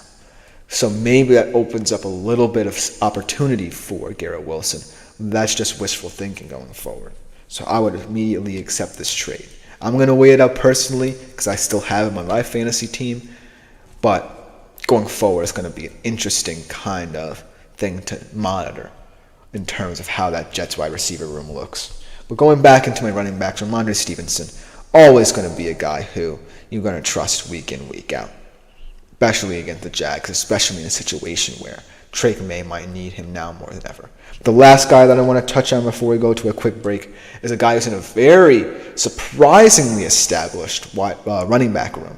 So maybe that opens up a little bit of opportunity for Garrett Wilson. That's just wishful thinking going forward. So I would immediately accept this trade. I'm going to weigh it out personally because I still have him on my fantasy team. But going forward, it's going to be an interesting kind of thing to monitor in terms of how that Jets wide receiver room looks. But going back into my running backs, Ramondre Stevenson, always going to be a guy who you're going to trust week in, week out, especially against the Jags, especially in a situation where Drake May might need him now more than ever. The last guy that I want to touch on before we go to a quick break is a guy who's in a very surprisingly established running back room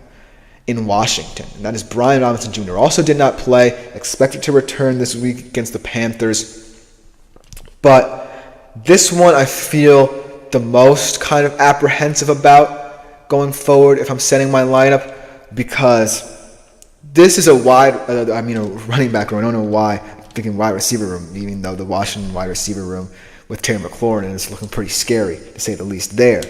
in Washington, and that is Brian Robinson Jr. Also did not play, expected to return this week against the Panthers. But this one I feel the most kind of apprehensive about going forward if I'm setting my lineup, because this is a running back room. I don't know why I'm thinking wide receiver room, even though the Washington wide receiver room with Terry McLaurin is looking pretty scary, to say the least there.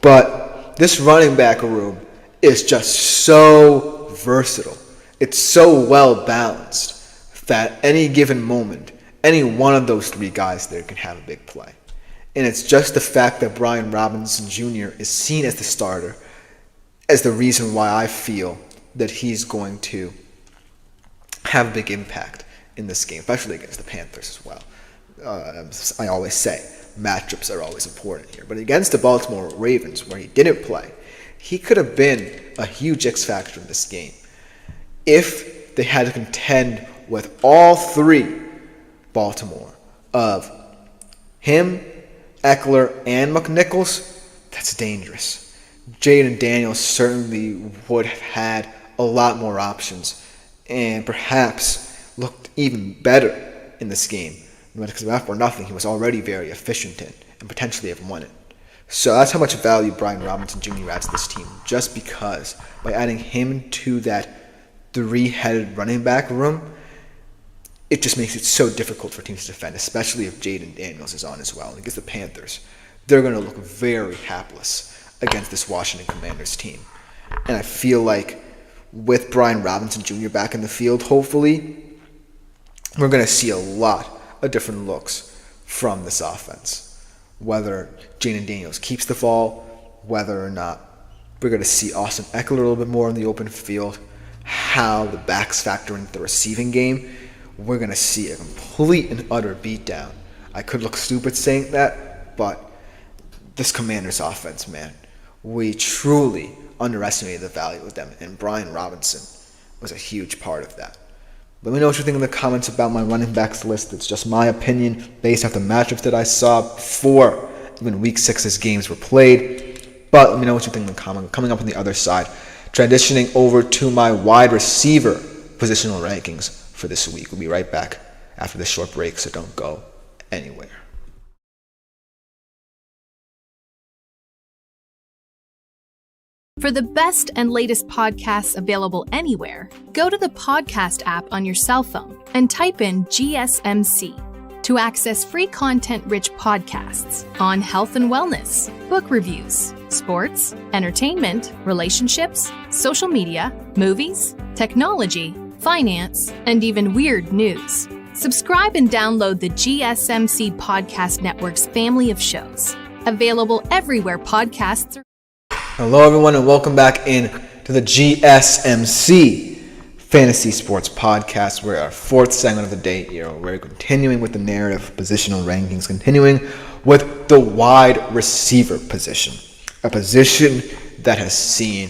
But this running back room is just so versatile. It's so well balanced that any given moment, any one of those three guys there can have a big play. And it's just the fact that Brian Robinson Jr. is seen as the starter as the reason why I feel that he's going to have a big impact in this game, especially against the Panthers as well. I always say, matchups are always important here. But against the Baltimore Ravens, where he didn't play, he could have been a huge X factor in this game if they had to contend with all three Baltimore of him, Eckler, and McNichols. That's dangerous. Jaden Daniels certainly would have had a lot more options and perhaps looked even better in this game. Because if for nothing, he was already very efficient in and potentially have won it. So that's how much value Brian Robinson Jr. adds to this team, just because by adding him to that three-headed running back room, it just makes it so difficult for teams to defend, especially if Jaden Daniels is on as well. And against the Panthers, they're going to look very hapless against this Washington Commanders team. And I feel like with Brian Robinson Jr. back in the field, hopefully, we're going to see a lot of different looks from this offense. Whether Jaden Daniels keeps the ball, whether or not we're going to see Austin Eckler a little bit more in the open field, how the backs factor into the receiving game, we're going to see a complete and utter beatdown. I could look stupid saying that, but this Commanders offense, man, we truly underestimated the value of them, and Brian Robinson was a huge part of that. Let me know what you think in the comments about my running backs list. It's just my opinion based off the matchups that I saw before even Week 6's games were played. But let me know what you think in the comments. Coming up on the other side, transitioning over to my wide receiver positional rankings for this week. We'll be right back after this short break, so don't go anywhere. For the best and latest podcasts available anywhere, go to the podcast app on your cell phone and type in GSMC to access free content-rich podcasts on health and wellness, book reviews, sports, entertainment, relationships, social media, movies, technology, finance, and even weird news. Subscribe and download the GSMC Podcast Network's family of shows, available everywhere podcasts are. Hello, everyone, and welcome back in to the GSMC Fantasy Sports Podcast. We're our fourth segment of the day here. We're continuing with the narrative positional rankings, continuing with the wide receiver position, a position that has seen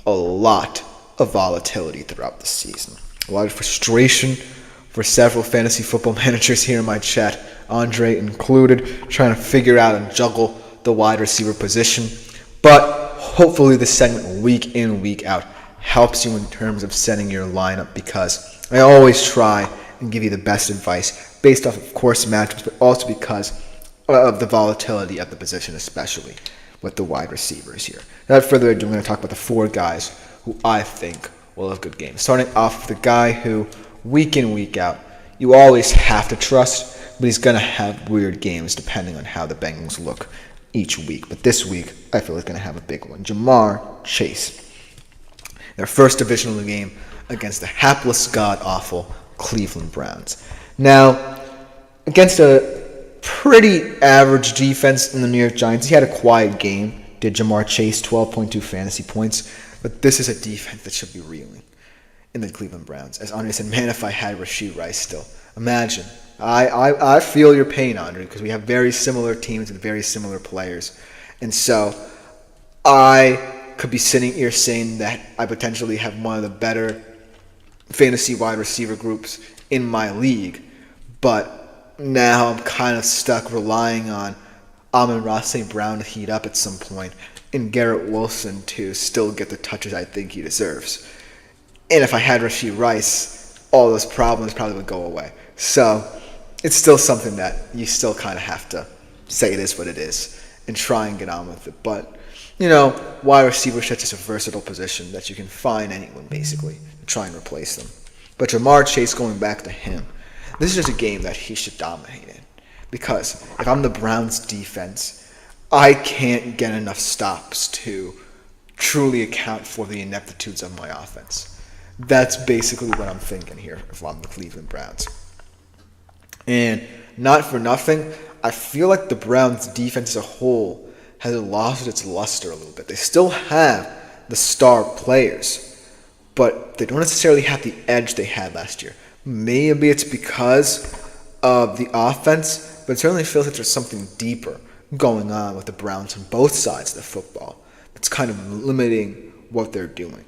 a lot of volatility throughout the season. A lot of frustration for several fantasy football managers here in my chat, Andre included, trying to figure out and juggle the wide receiver position. But hopefully this segment, week in, week out, helps you in terms of setting your lineup, because I always try and give you the best advice based off, of course, matchups, but also because of the volatility of the position, especially with the wide receivers here. Without further ado, I'm going to talk about the 4 guys who I think will have good games. Starting off with the guy who, week in, week out, you always have to trust, but he's going to have weird games depending on how the Bengals look each week. But this week, I feel he's going to have a big one. Jamar Chase. Their first divisional game against the hapless, god-awful Cleveland Browns. Now, against a pretty average defense in the New York Giants, he had a quiet game. Did Jamar Chase, 12.2 fantasy points. But this is a defense that should be reeling in the Cleveland Browns. As Andre said, man, if I had Rashee Rice still. Imagine. I feel your pain, Andre, because we have very similar teams and very similar players. And so I could be sitting here saying that I potentially have one of the better fantasy wide receiver groups in my league. But now I'm kind of stuck relying on Amon-Ra St. Brown to heat up at some point, and Garrett Wilson to still get the touches I think he deserves. And if I had Rashee Rice, all those problems probably would go away. So it's still something that you still kind of have to say it is what it is and try and get on with it. But, wide receiver is just a versatile position that you can find anyone, basically, to try and replace them. But Jamar Chase, going back to him, this is just a game that he should dominate in. Because if I'm the Browns defense, I can't get enough stops to truly account for the ineptitudes of my offense. That's basically what I'm thinking here if I'm the Cleveland Browns. And not for nothing, I feel like the Browns defense as a whole has lost its luster a little bit. They still have the star players, but they don't necessarily have the edge they had last year. Maybe it's because of the offense, but it certainly feels like there's something deeper going on with the Browns on both sides of the football that's kind of limiting what they're doing.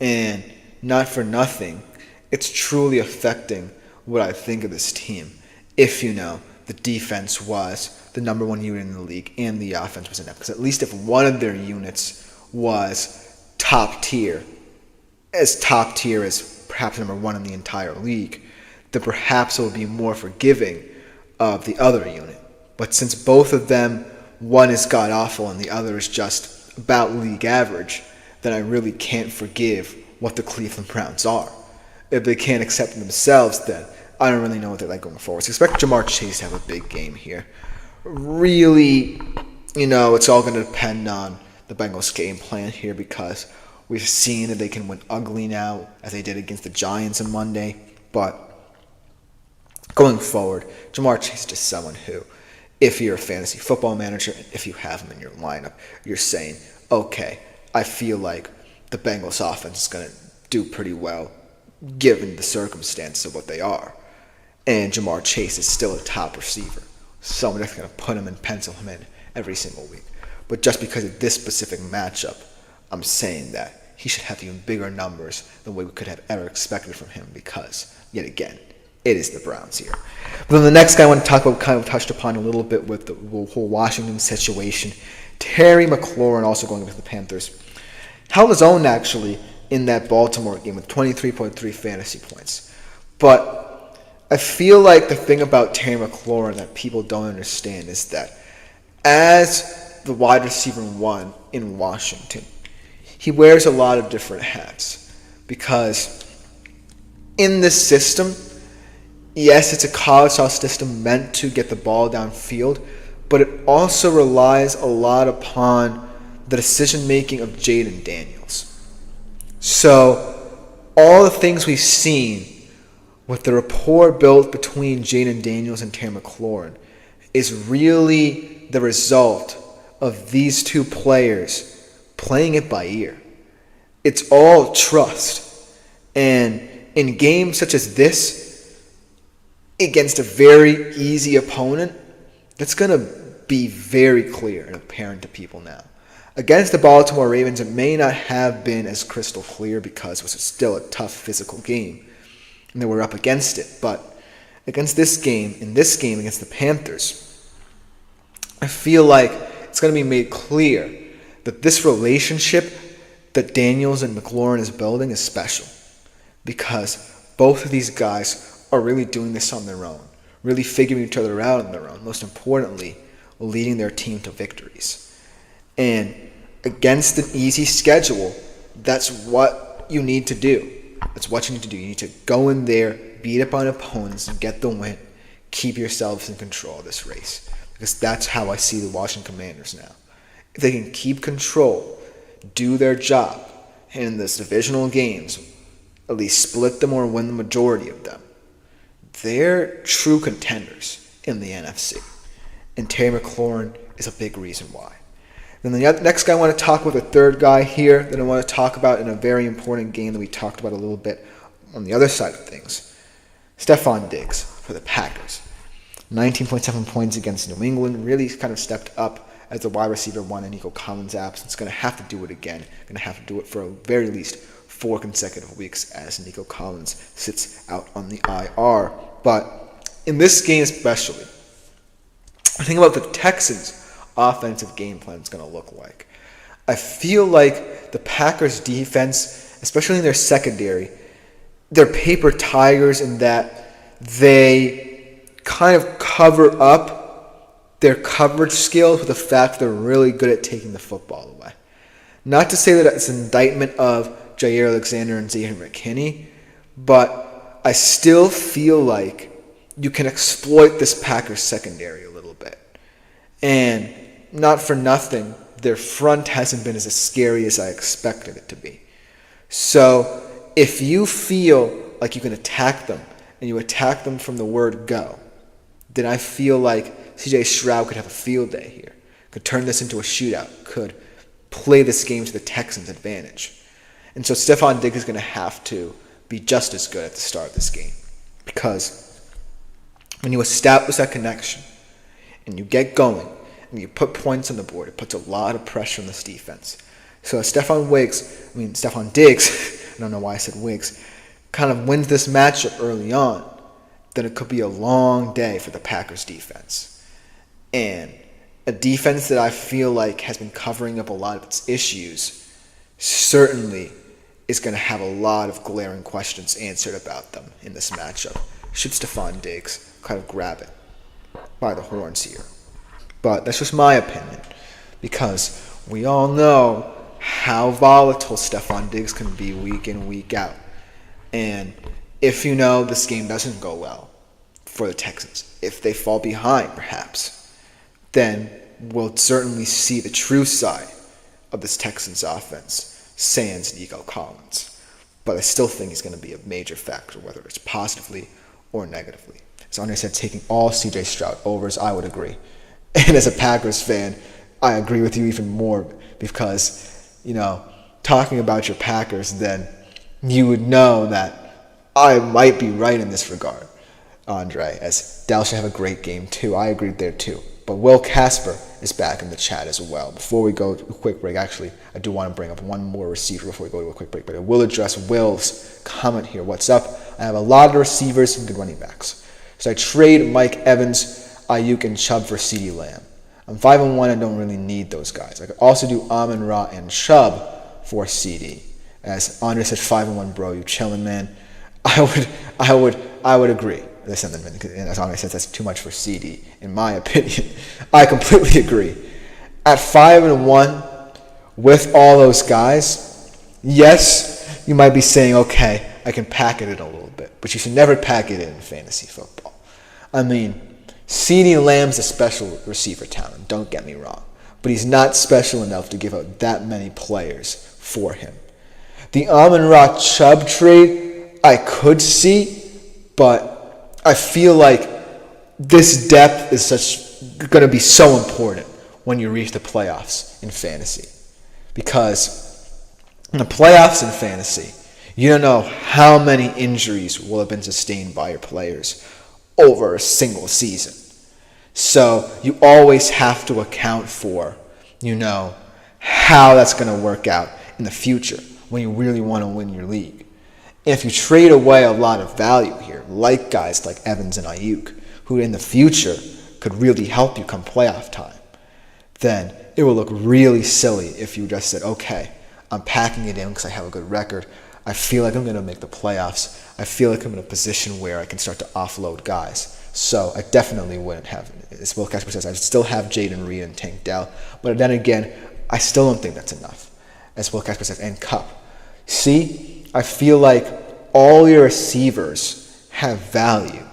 And not for nothing, it's truly affecting what I think of this team. If the defense was the number 1 unit in the league and the offense was inept. Because at least if one of their units was top tier as perhaps number 1 in the entire league, then perhaps it would be more forgiving of the other unit. But since both of them, one is god-awful and the other is just about league average, then I really can't forgive what the Cleveland Browns are. If they can't accept themselves, then I don't really know what they're like going forward. So expect Jamar Chase to have a big game here. Really, it's all going to depend on the Bengals' game plan here, because we've seen that they can win ugly now, as they did against the Giants on Monday. But going forward, Jamar Chase is just someone who, if you're a fantasy football manager, and if you have him in your lineup, you're saying, okay, I feel like the Bengals offense is going to do pretty well given the circumstances of what they are. And Jamar Chase is still a top receiver. Someone that's going to put him and pencil him in every single week. But just because of this specific matchup, I'm saying that he should have even bigger numbers than we could have ever expected from him, because, yet again, it is the Browns here. But then the next guy I want to talk about, kind of touched upon a little bit with the whole Washington situation. Terry McLaurin also going with the Panthers. Held his own, actually, in that Baltimore game with 23.3 fantasy points. But I feel like the thing about Terry McLaurin that people don't understand is that as the wide receiver 1 in Washington, he wears a lot of different hats. Because in this system, yes, it's a college-style system meant to get the ball downfield, but it also relies a lot upon the decision-making of Jaden Daniels. So all the things we've seen with the rapport built between Jaden Daniels and Terry McLaurin is really the result of these two players playing it by ear. It's all trust. And in games such as this, against a very easy opponent, that's going to be very clear and apparent to people now. Against the Baltimore Ravens, it may not have been as crystal clear because it was still a tough physical game, and they were up against it. But against this game against the Panthers, I feel like it's going to be made clear that this relationship that Daniels and McLaurin is building is special, because both of these guys are really doing this on their own, really figuring each other out on their own, most importantly, leading their team to victories. And against an easy schedule, that's what you need to do. That's what you need to do. You need to go in there, beat up on opponents, and get the win. Keep yourselves in control of this race. Because that's how I see the Washington Commanders now. If they can keep control, do their job, and in this divisional games, at least split them or win the majority of them, they're true contenders in the NFC. And Terry McLaurin is a big reason why. Then the next guy I want to talk about, the third guy here that I want to talk about in a very important game that we talked about a little bit on the other side of things. Stephon Diggs for the Packers. 19.7 points against New England. Really kind of stepped up as the wide receiver one in Nico Collins' absence. Going to have to do it again. Going to have to do it for a very least 4 consecutive weeks as Nico Collins sits out on the IR. But in this game especially, I think about the Texans' offensive game plan is going to look like. I feel like the Packers' defense, especially in their secondary, they're paper tigers in that they kind of cover up their coverage skills with the fact they're really good at taking the football away. Not to say that it's an indictment of Jair Alexander and Xavier McKinney, but I still feel like you can exploit this Packers secondary a little bit. And not for nothing, their front hasn't been as scary as I expected it to be. So if you feel like you can attack them, and you attack them from the word go, then I feel like CJ Stroud could have a field day here, could turn this into a shootout, could play this game to the Texans' advantage. And so Stephon Diggs is going to have to be just as good at the start of this game, because when you establish that connection and you get going and you put points on the board, it puts a lot of pressure on this defense. So if Stephon Diggs, I don't know why I said Wiggs, kind of wins this matchup early on, then it could be a long day for the Packers defense. And a defense that I feel like has been covering up a lot of its issues certainly is going to have a lot of glaring questions answered about them in this matchup. Should Stephon Diggs kind of grab it by the horns here? But that's just my opinion, because we all know how volatile Stephon Diggs can be week in, week out. And if this game doesn't go well for the Texans, if they fall behind perhaps, then we'll certainly see the true side of this Texans offense, sans Nico Collins. But I still think he's going to be a major factor, whether it's positively or negatively. As Andre said, taking all CJ Stroud overs, I would agree. And as a Packers fan, I agree with you even more, because, talking about your Packers, then you would know that I might be right in this regard, Andre, as Dallas should have a great game too. I agreed there too. But Will Casper is back in the chat as well. Before we go to a quick break, actually, I do want to bring up one more receiver before we go to a quick break, but I will address Will's comment here. What's up? I have a lot of receivers and good running backs. So I trade Mike Evans, Ayuk, and Chubb for CeeDee Lamb. I'm 5-1. I don't really need those guys. I could also do Amon-Ra and Chubb for CD. As Andre said, 5-1, bro. You chilling, man. I would agree. Listen, and as Andre says, that's too much for CD, in my opinion. I completely agree. At 5-1, with all those guys, yes, you might be saying, okay, I can pack it in a little bit, but you should never pack it in fantasy football. I mean, CeeDee Lamb's a special receiver talent, don't get me wrong, but he's not special enough to give out that many players for him. The Amon-Ra Chubb trade I could see, but I feel like this depth is going to be so important when you reach the playoffs in fantasy. Because in the playoffs in fantasy, you don't know how many injuries will have been sustained by your players over a single season. So you always have to account for, how that's going to work out in the future when you really want to win your league. If you trade away a lot of value here, like guys like Evans and Ayuk, who in the future could really help you come playoff time, then it will look really silly if you just said, okay, I'm packing it in because I have a good record. I feel like I'm going to make the playoffs. I feel like I'm in a position where I can start to offload guys. So I definitely wouldn't have, as Will Casper says, I still have Jaden Reed and Tank Dell. But then again, I still don't think that's enough, as Will Casper says, and Cup. See, I feel like all your receivers have value.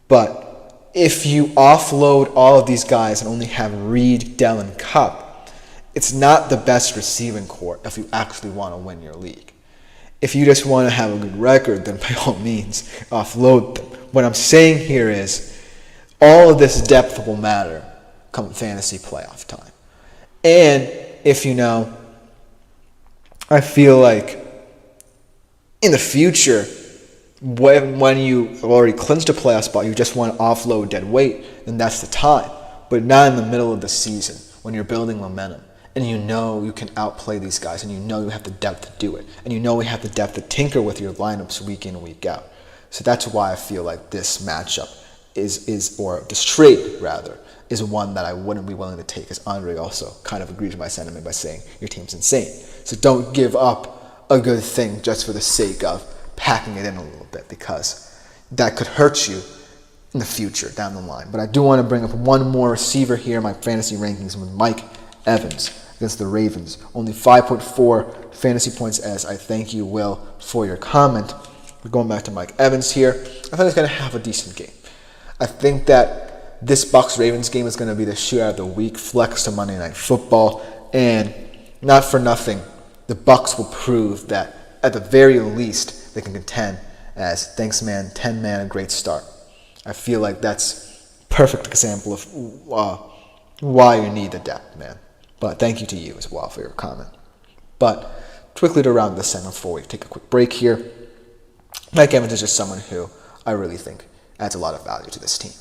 But if you offload all of these guys and only have Reed, Dell, and Cup, it's not the best receiving corps if you actually want to win your league. If you just want to have a good record, then by all means, offload them. What I'm saying here is all of this depth will matter come fantasy playoff time. And if you know, I feel like in the future, when you have already clinched a playoff spot, you just want to offload dead weight, then that's the time. But not in the middle of the season when you're building momentum. And you know you can outplay these guys, and you know you have the depth to do it. And you know we have the depth to tinker with your lineups week in, week out. So that's why I feel like this matchup or this trade, rather, is one that I wouldn't be willing to take, as Andre also kind of agrees with my sentiment by saying your team's insane. So don't give up a good thing just for the sake of packing it in a little bit, because that could hurt you in the future down the line. But I do want to bring up one more receiver here in my fantasy rankings with Mike Evans against the Ravens. Only 5.4 fantasy points, as I thank you, Will, for your comment. We're going back to Mike Evans here. I think he's going to have a decent game. I think that this Bucs-Ravens game is going to be the shootout of the week, flex to Monday Night Football, and not for nothing, the Bucs will prove that at the very least they can contend as thanks man, 10 man, a great start. I feel like that's a perfect example of why you need the depth, man. But thank you to you as well for your comment. But quickly to round this segment before we take a quick break here, Mike Evans is just someone who I really think adds a lot of value to this team.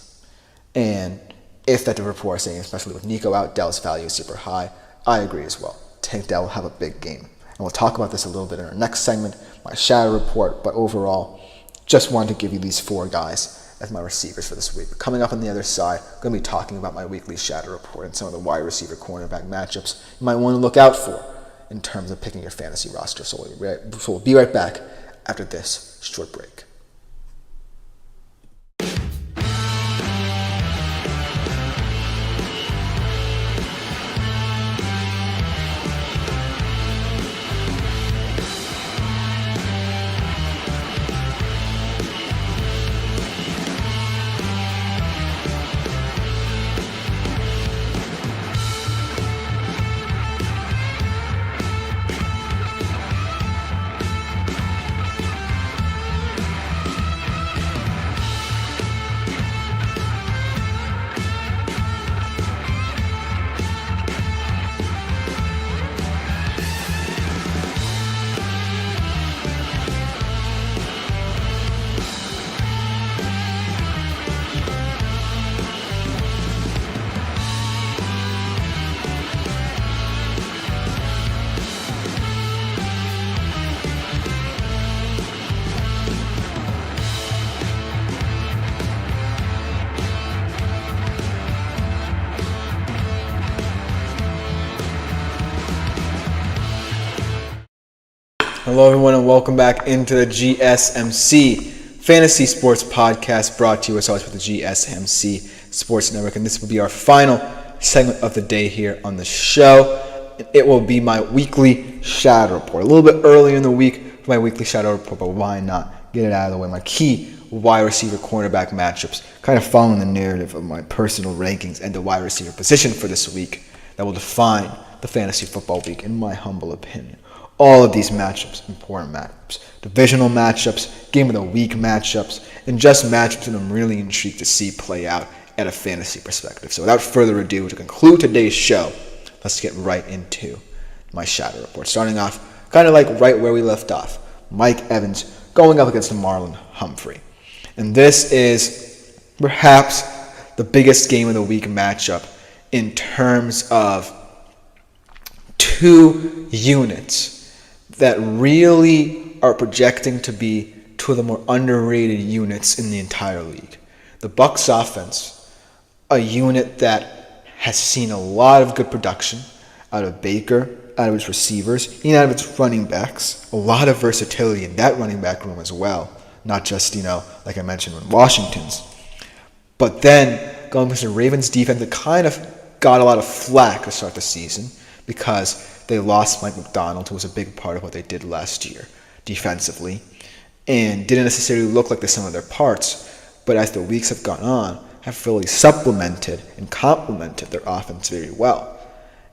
And if that the report is saying, especially with Nico out, Dell's value is super high, I agree as well. Tank Dell will have a big game. And we'll talk about this a little bit in our next segment, my shadow report. But overall, just wanted to give you these four guys as my receivers for this week. But coming up on the other side, I'm going to be talking about my weekly shadow report and some of the wide receiver cornerback matchups you might want to look out for in terms of picking your fantasy roster. So we'll be right back after this short break. Hello, everyone, and welcome back into the GSMC Fantasy Sports Podcast, brought to you as always with the GSMC Sports Network. And this will be our final segment of the day here on the show. It will be my weekly shadow report. A little bit early in the week for my weekly shadow report, but why not get it out of the way? My key wide receiver cornerback matchups, kind of following the narrative of my personal rankings and the wide receiver position for this week that will define the fantasy football week, in my humble opinion. All of these matchups, important matchups, divisional matchups, game of the week matchups, and just matchups that I'm really intrigued to see play out at a fantasy perspective. So without further ado, to conclude today's show, let's get right into my shadow report. Starting off kind of like right where we left off. Mike Evans going up against Marlon Humphrey. And this is perhaps the biggest game of the week matchup in terms of two units that really are projecting to be two of the more underrated units in the entire league. The Bucs offense, a unit that has seen a lot of good production out of Baker, out of its receivers, and out of its running backs. A lot of versatility in that running back room as well. Not just, like I mentioned, in Washington's. But then, going against the Ravens defense that kind of got a lot of flack to start the season because they lost Mike McDonald, who was a big part of what they did last year defensively, and didn't necessarily look like the sum of their parts, but as the weeks have gone on, have really supplemented and complemented their offense very well.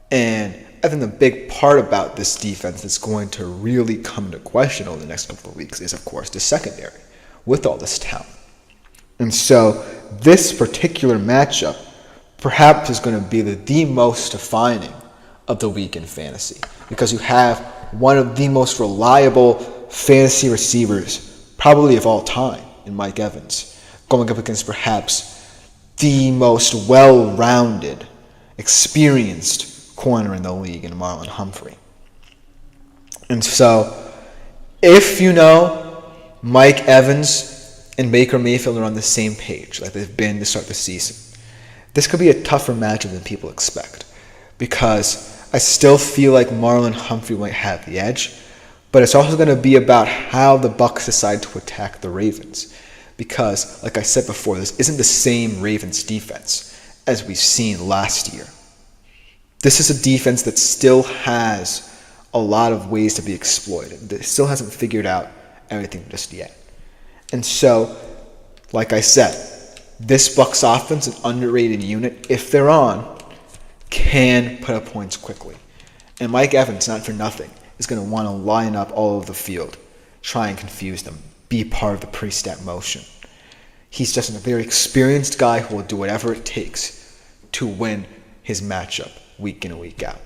And I think the big part about this defense that's going to really come into question over the next couple of weeks is, of course, the secondary with all this talent. And so this particular matchup perhaps is going to be the most defining of the week in fantasy, because you have one of the most reliable fantasy receivers probably of all time in Mike Evans going up against perhaps the most well-rounded, experienced corner in the league in Marlon Humphrey. And so if Mike Evans and Baker Mayfield are on the same page like they've been to start the season, this could be a tougher matchup than people expect, because I still feel like Marlon Humphrey might have the edge, but it's also going to be about how the Bucs decide to attack the Ravens, because, like I said before, this isn't the same Ravens defense as we've seen last year. This is a defense that still has a lot of ways to be exploited. That still hasn't figured out everything just yet. And so, like I said, this Bucs offense, an underrated unit, if they're on, can put up points quickly. And Mike Evans, not for nothing, is going to want to line up all over the field, try and confuse them, be part of the pre-snap motion. He's just a very experienced guy who will do whatever it takes to win his matchup week in and week out.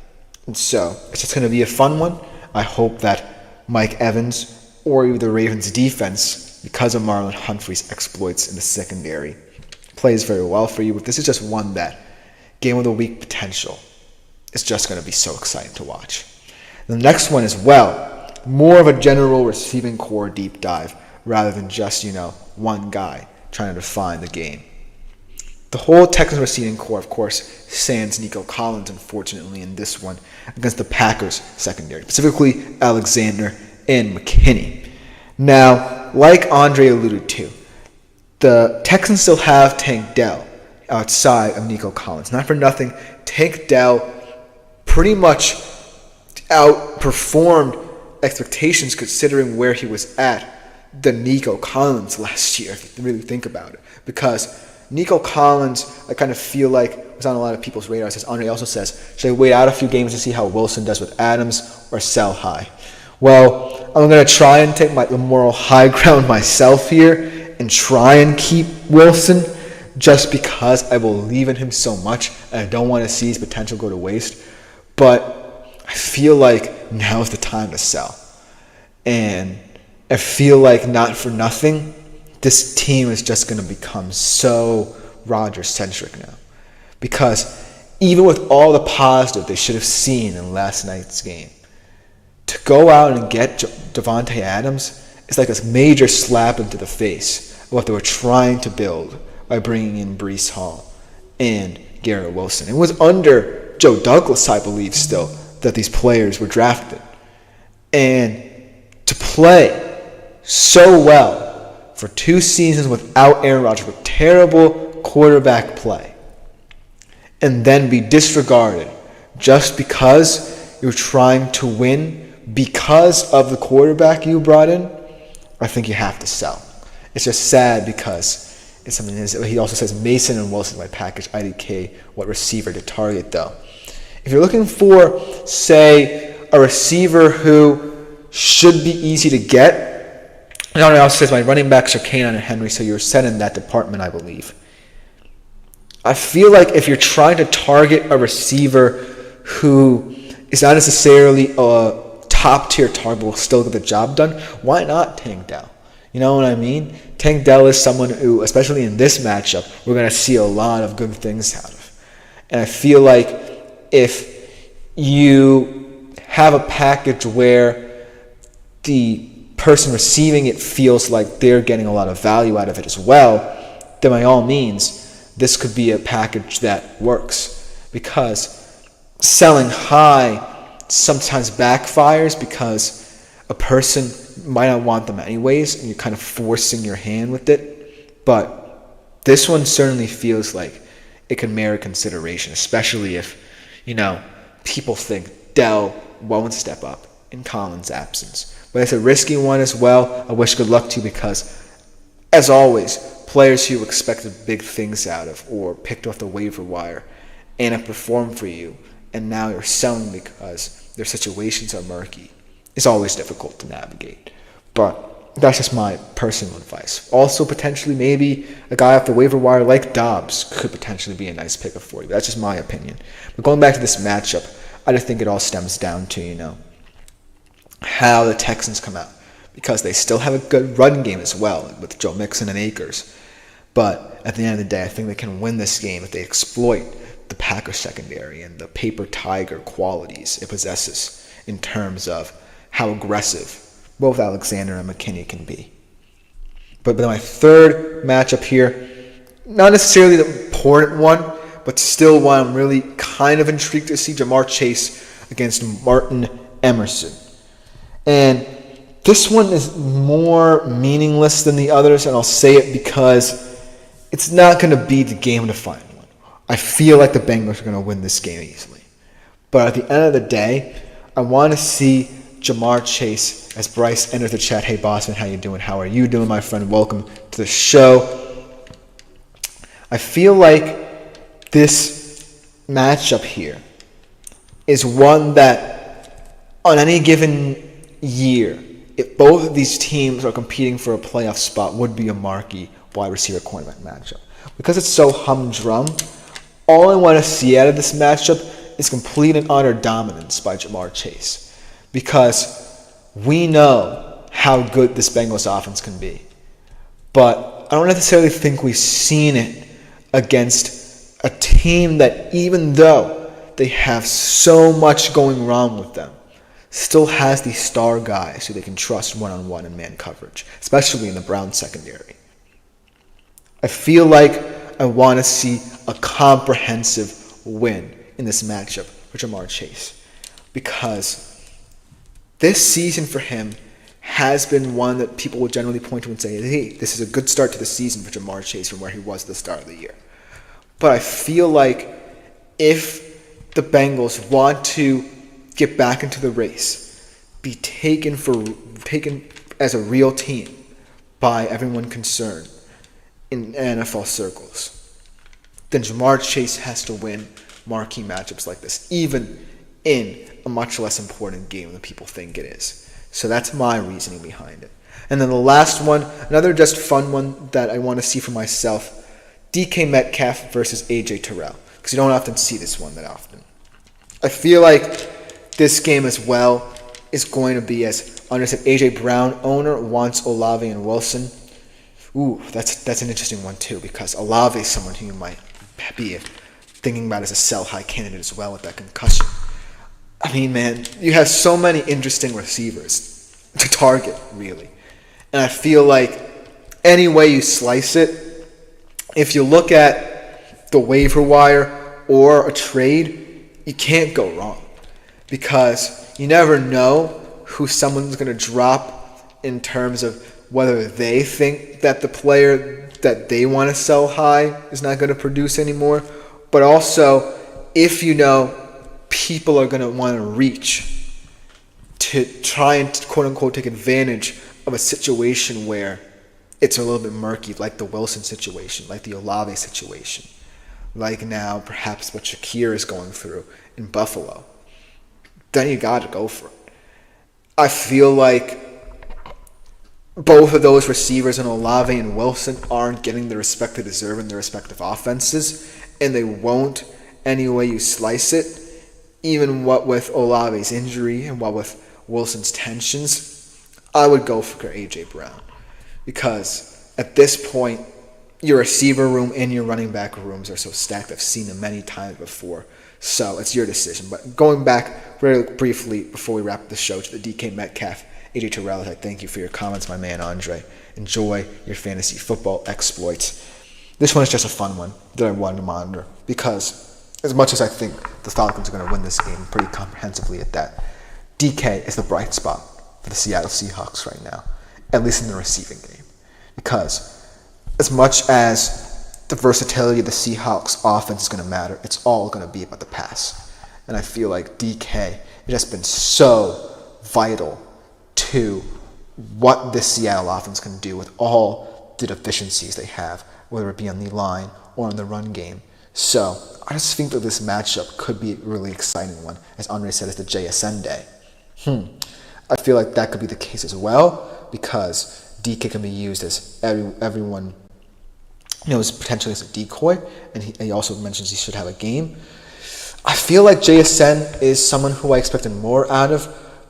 And so, it's just going to be a fun one. I hope that Mike Evans or even the Ravens defense, because of Marlon Humphrey's exploits in the secondary, plays very well for you. But this is just one that game of the week potential is just going to be so exciting to watch. The next one as well, more of a general receiving core deep dive rather than just, one guy trying to define the game. The whole Texans receiving core, of course, sans Nico Collins, unfortunately, in this one against the Packers secondary, specifically Alexander and McKinney. Now, like Andre alluded to, the Texans still have Tank Dell outside of Nico Collins. Not for nothing, Tank Dell pretty much outperformed expectations considering where he was at the Nico Collins last year, if you really think about it. Because Nico Collins, I kind of feel like, was on a lot of people's radars. As Andre also says, should I wait out a few games to see how Wilson does with Adams or sell high? Well, I'm going to try and take the moral high ground myself here and try and keep Wilson just because I believe in him so much and I don't want to see his potential go to waste. But I feel like now is the time to sell. And I feel like not for nothing, this team is just going to become so Rodgers-centric now. Because even with all the positive they should have seen in last night's game, to go out and get Davante Adams is like a major slap into the face of what they were trying to build by bringing in Breece Hall and Garrett Wilson. It was under Joe Douglas, I believe, still, that these players were drafted. And to play so well for 2 seasons without Aaron Rodgers, with terrible quarterback play, and then be disregarded just because you're trying to win because of the quarterback you brought in, I think you have to sell. It's just sad because it's something. He also says Mason and Wilson might package IDK what receiver to target though. If you're looking for, say, a receiver who should be easy to get, and also says my running backs are Kanan and Henry, so you're set in that department, I believe. I feel like if you're trying to target a receiver who is not necessarily a top-tier target will still get the job done, why not Tank Dell? You know what I mean? Tank Dell is someone who, especially in this matchup, we're going to see a lot of good things out of. And I feel like if you have a package where the person receiving it feels like they're getting a lot of value out of it as well, then by all means, this could be a package that works. Because selling high sometimes backfires because a person might not want them anyways, and you're kind of forcing your hand with it. But this one certainly feels like it could merit consideration, especially if, people think Dell won't step up in Collins' absence. But it's a risky one as well. I wish good luck to you because, as always, players who expected big things out of or picked off the waiver wire and have performed for you, and now you're selling because their situations are murky, is always difficult to navigate. But that's just my personal advice. Also, potentially, maybe a guy off the waiver wire like Dobbs could potentially be a nice pickup for you. That's just my opinion. But going back to this matchup, I just think it all stems down to, how the Texans come out. Because they still have a good run game as well with Joe Mixon and Akers. But at the end of the day, I think they can win this game if they exploit the Packers secondary and the paper tiger qualities it possesses in terms of how aggressive both Alexander and McKinney can be. But my third matchup here, not necessarily the important one, but still one I'm really kind of intrigued to see, Jamar Chase against Martin Emerson. And this one is more meaningless than the others, and I'll say it because it's not going to be the game-defining one. I feel like the Bengals are going to win this game easily. But at the end of the day, I want to see Jamar Chase as Bryce enters the chat. Hey, Boston, how you doing? How are you doing, my friend? Welcome to the show. I feel like this matchup here is one that on any given year, if both of these teams are competing for a playoff spot, would be a marquee wide receiver cornerback matchup. Because it's so humdrum, all I want to see out of this matchup is complete and utter dominance by Jamar Chase. Because we know how good this Bengals offense can be. But I don't necessarily think we've seen it against a team that, even though they have so much going wrong with them, still has these star guys who they can trust one-on-one in man coverage, especially in the Browns secondary. I feel like I want to see a comprehensive win in this matchup for Jamar Chase, because this season for him has been one that people will generally point to and say, hey, this is a good start to the season for Jamar Chase from where he was at the start of the year. But I feel like if the Bengals want to get back into the race, be taken as a real team by everyone concerned in NFL circles, then Jamar Chase has to win marquee matchups like this, even in a much less important game than people think it is. So that's my reasoning behind it. And then the last one, another just fun one that I want to see for myself, DK Metcalf versus AJ Terrell, because you don't often see this one that often. I feel like this game as well is going to be, as understood, AJ Brown owner wants Olave and Wilson. Ooh, that's an interesting one too, because Olave is someone who you might be thinking about as a sell-high candidate as well with that concussion. I mean, man, you have so many interesting receivers to target, really. And I feel like any way you slice it, if you look at the waiver wire or a trade, you can't go wrong. Because you never know who someone's going to drop in terms of whether they think that the player that they want to sell high is not going to produce anymore. But also, if you know people are going to want to reach to try and quote-unquote take advantage of a situation where it's a little bit murky, like the Wilson situation, like the Olave situation, like now perhaps what Shakir is going through in Buffalo, then you got to go for it. I feel like both of those receivers in Olave and Wilson aren't getting the respect they deserve in their respective offenses, and they won't any way you slice it. Even what with Olave's injury and what with Wilson's tensions, I would go for A.J. Brown. Because at this point, your receiver room and your running back rooms are so stacked. I've seen them many times before. So it's your decision. But going back very briefly before we wrap the show to the DK Metcalf, AJ Terrell, I thank you for your comments, my man Andre. Enjoy your fantasy football exploits. This one is just a fun one that I wanted to monitor because as much as I think the Falcons are going to win this game pretty comprehensively at that, DK is the bright spot for the Seattle Seahawks right now, at least in the receiving game. Because as much as the versatility of the Seahawks offense is going to matter, it's all going to be about the pass. And I feel like DK has been so vital to what this Seattle offense can do with all the deficiencies they have, whether it be on the line or on the run game. So I just think that this matchup could be a really exciting one. As Andre said, it's the JSN day. I feel like that could be the case as well because DK can be used as everyone knows potentially as a decoy, and he also mentions he should have a game. I feel like JSN is someone who I expected more out of,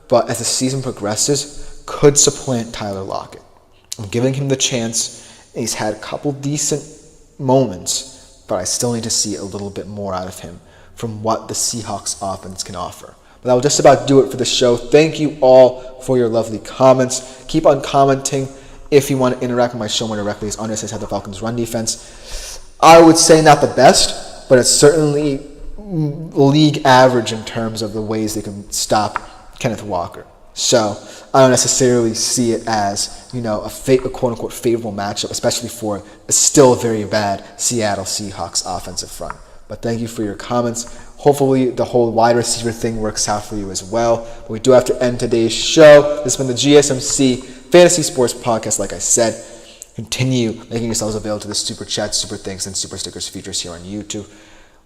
but as the season progresses, could supplant Tyler Lockett. I'm giving him the chance, and he's had a couple decent moments, but I still need to see a little bit more out of him from what the Seahawks offense can offer. But that will just about do it for the show. Thank you all for your lovely comments. Keep on commenting if you want to interact with my show more directly. As Andre says, how the Falcons' run defense, I would say not the best, but it's certainly league average in terms of the ways they can stop Kenneth Walker. So I don't necessarily see it as, a quote-unquote favorable matchup, especially for a still very bad Seattle Seahawks offensive front. But thank you for your comments. Hopefully the whole wide receiver thing works out for you as well. But we do have to end today's show. This has been the GSMC Fantasy Sports Podcast. Like I said, continue making yourselves available to the Super Chats, Super Thanks, and Super Stickers features here on YouTube.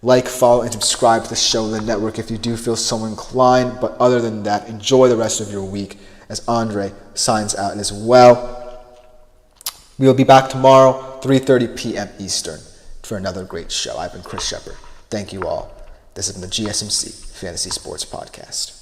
Like, follow, and subscribe to the show and the network if you do feel so inclined. But other than that, enjoy the rest of your week as Andre signs out as well. We will be back tomorrow, 3:30 p.m. Eastern, for another great show. I've been Chris Shepard. Thank you all. This has been the GSMC Fantasy Sports Podcast.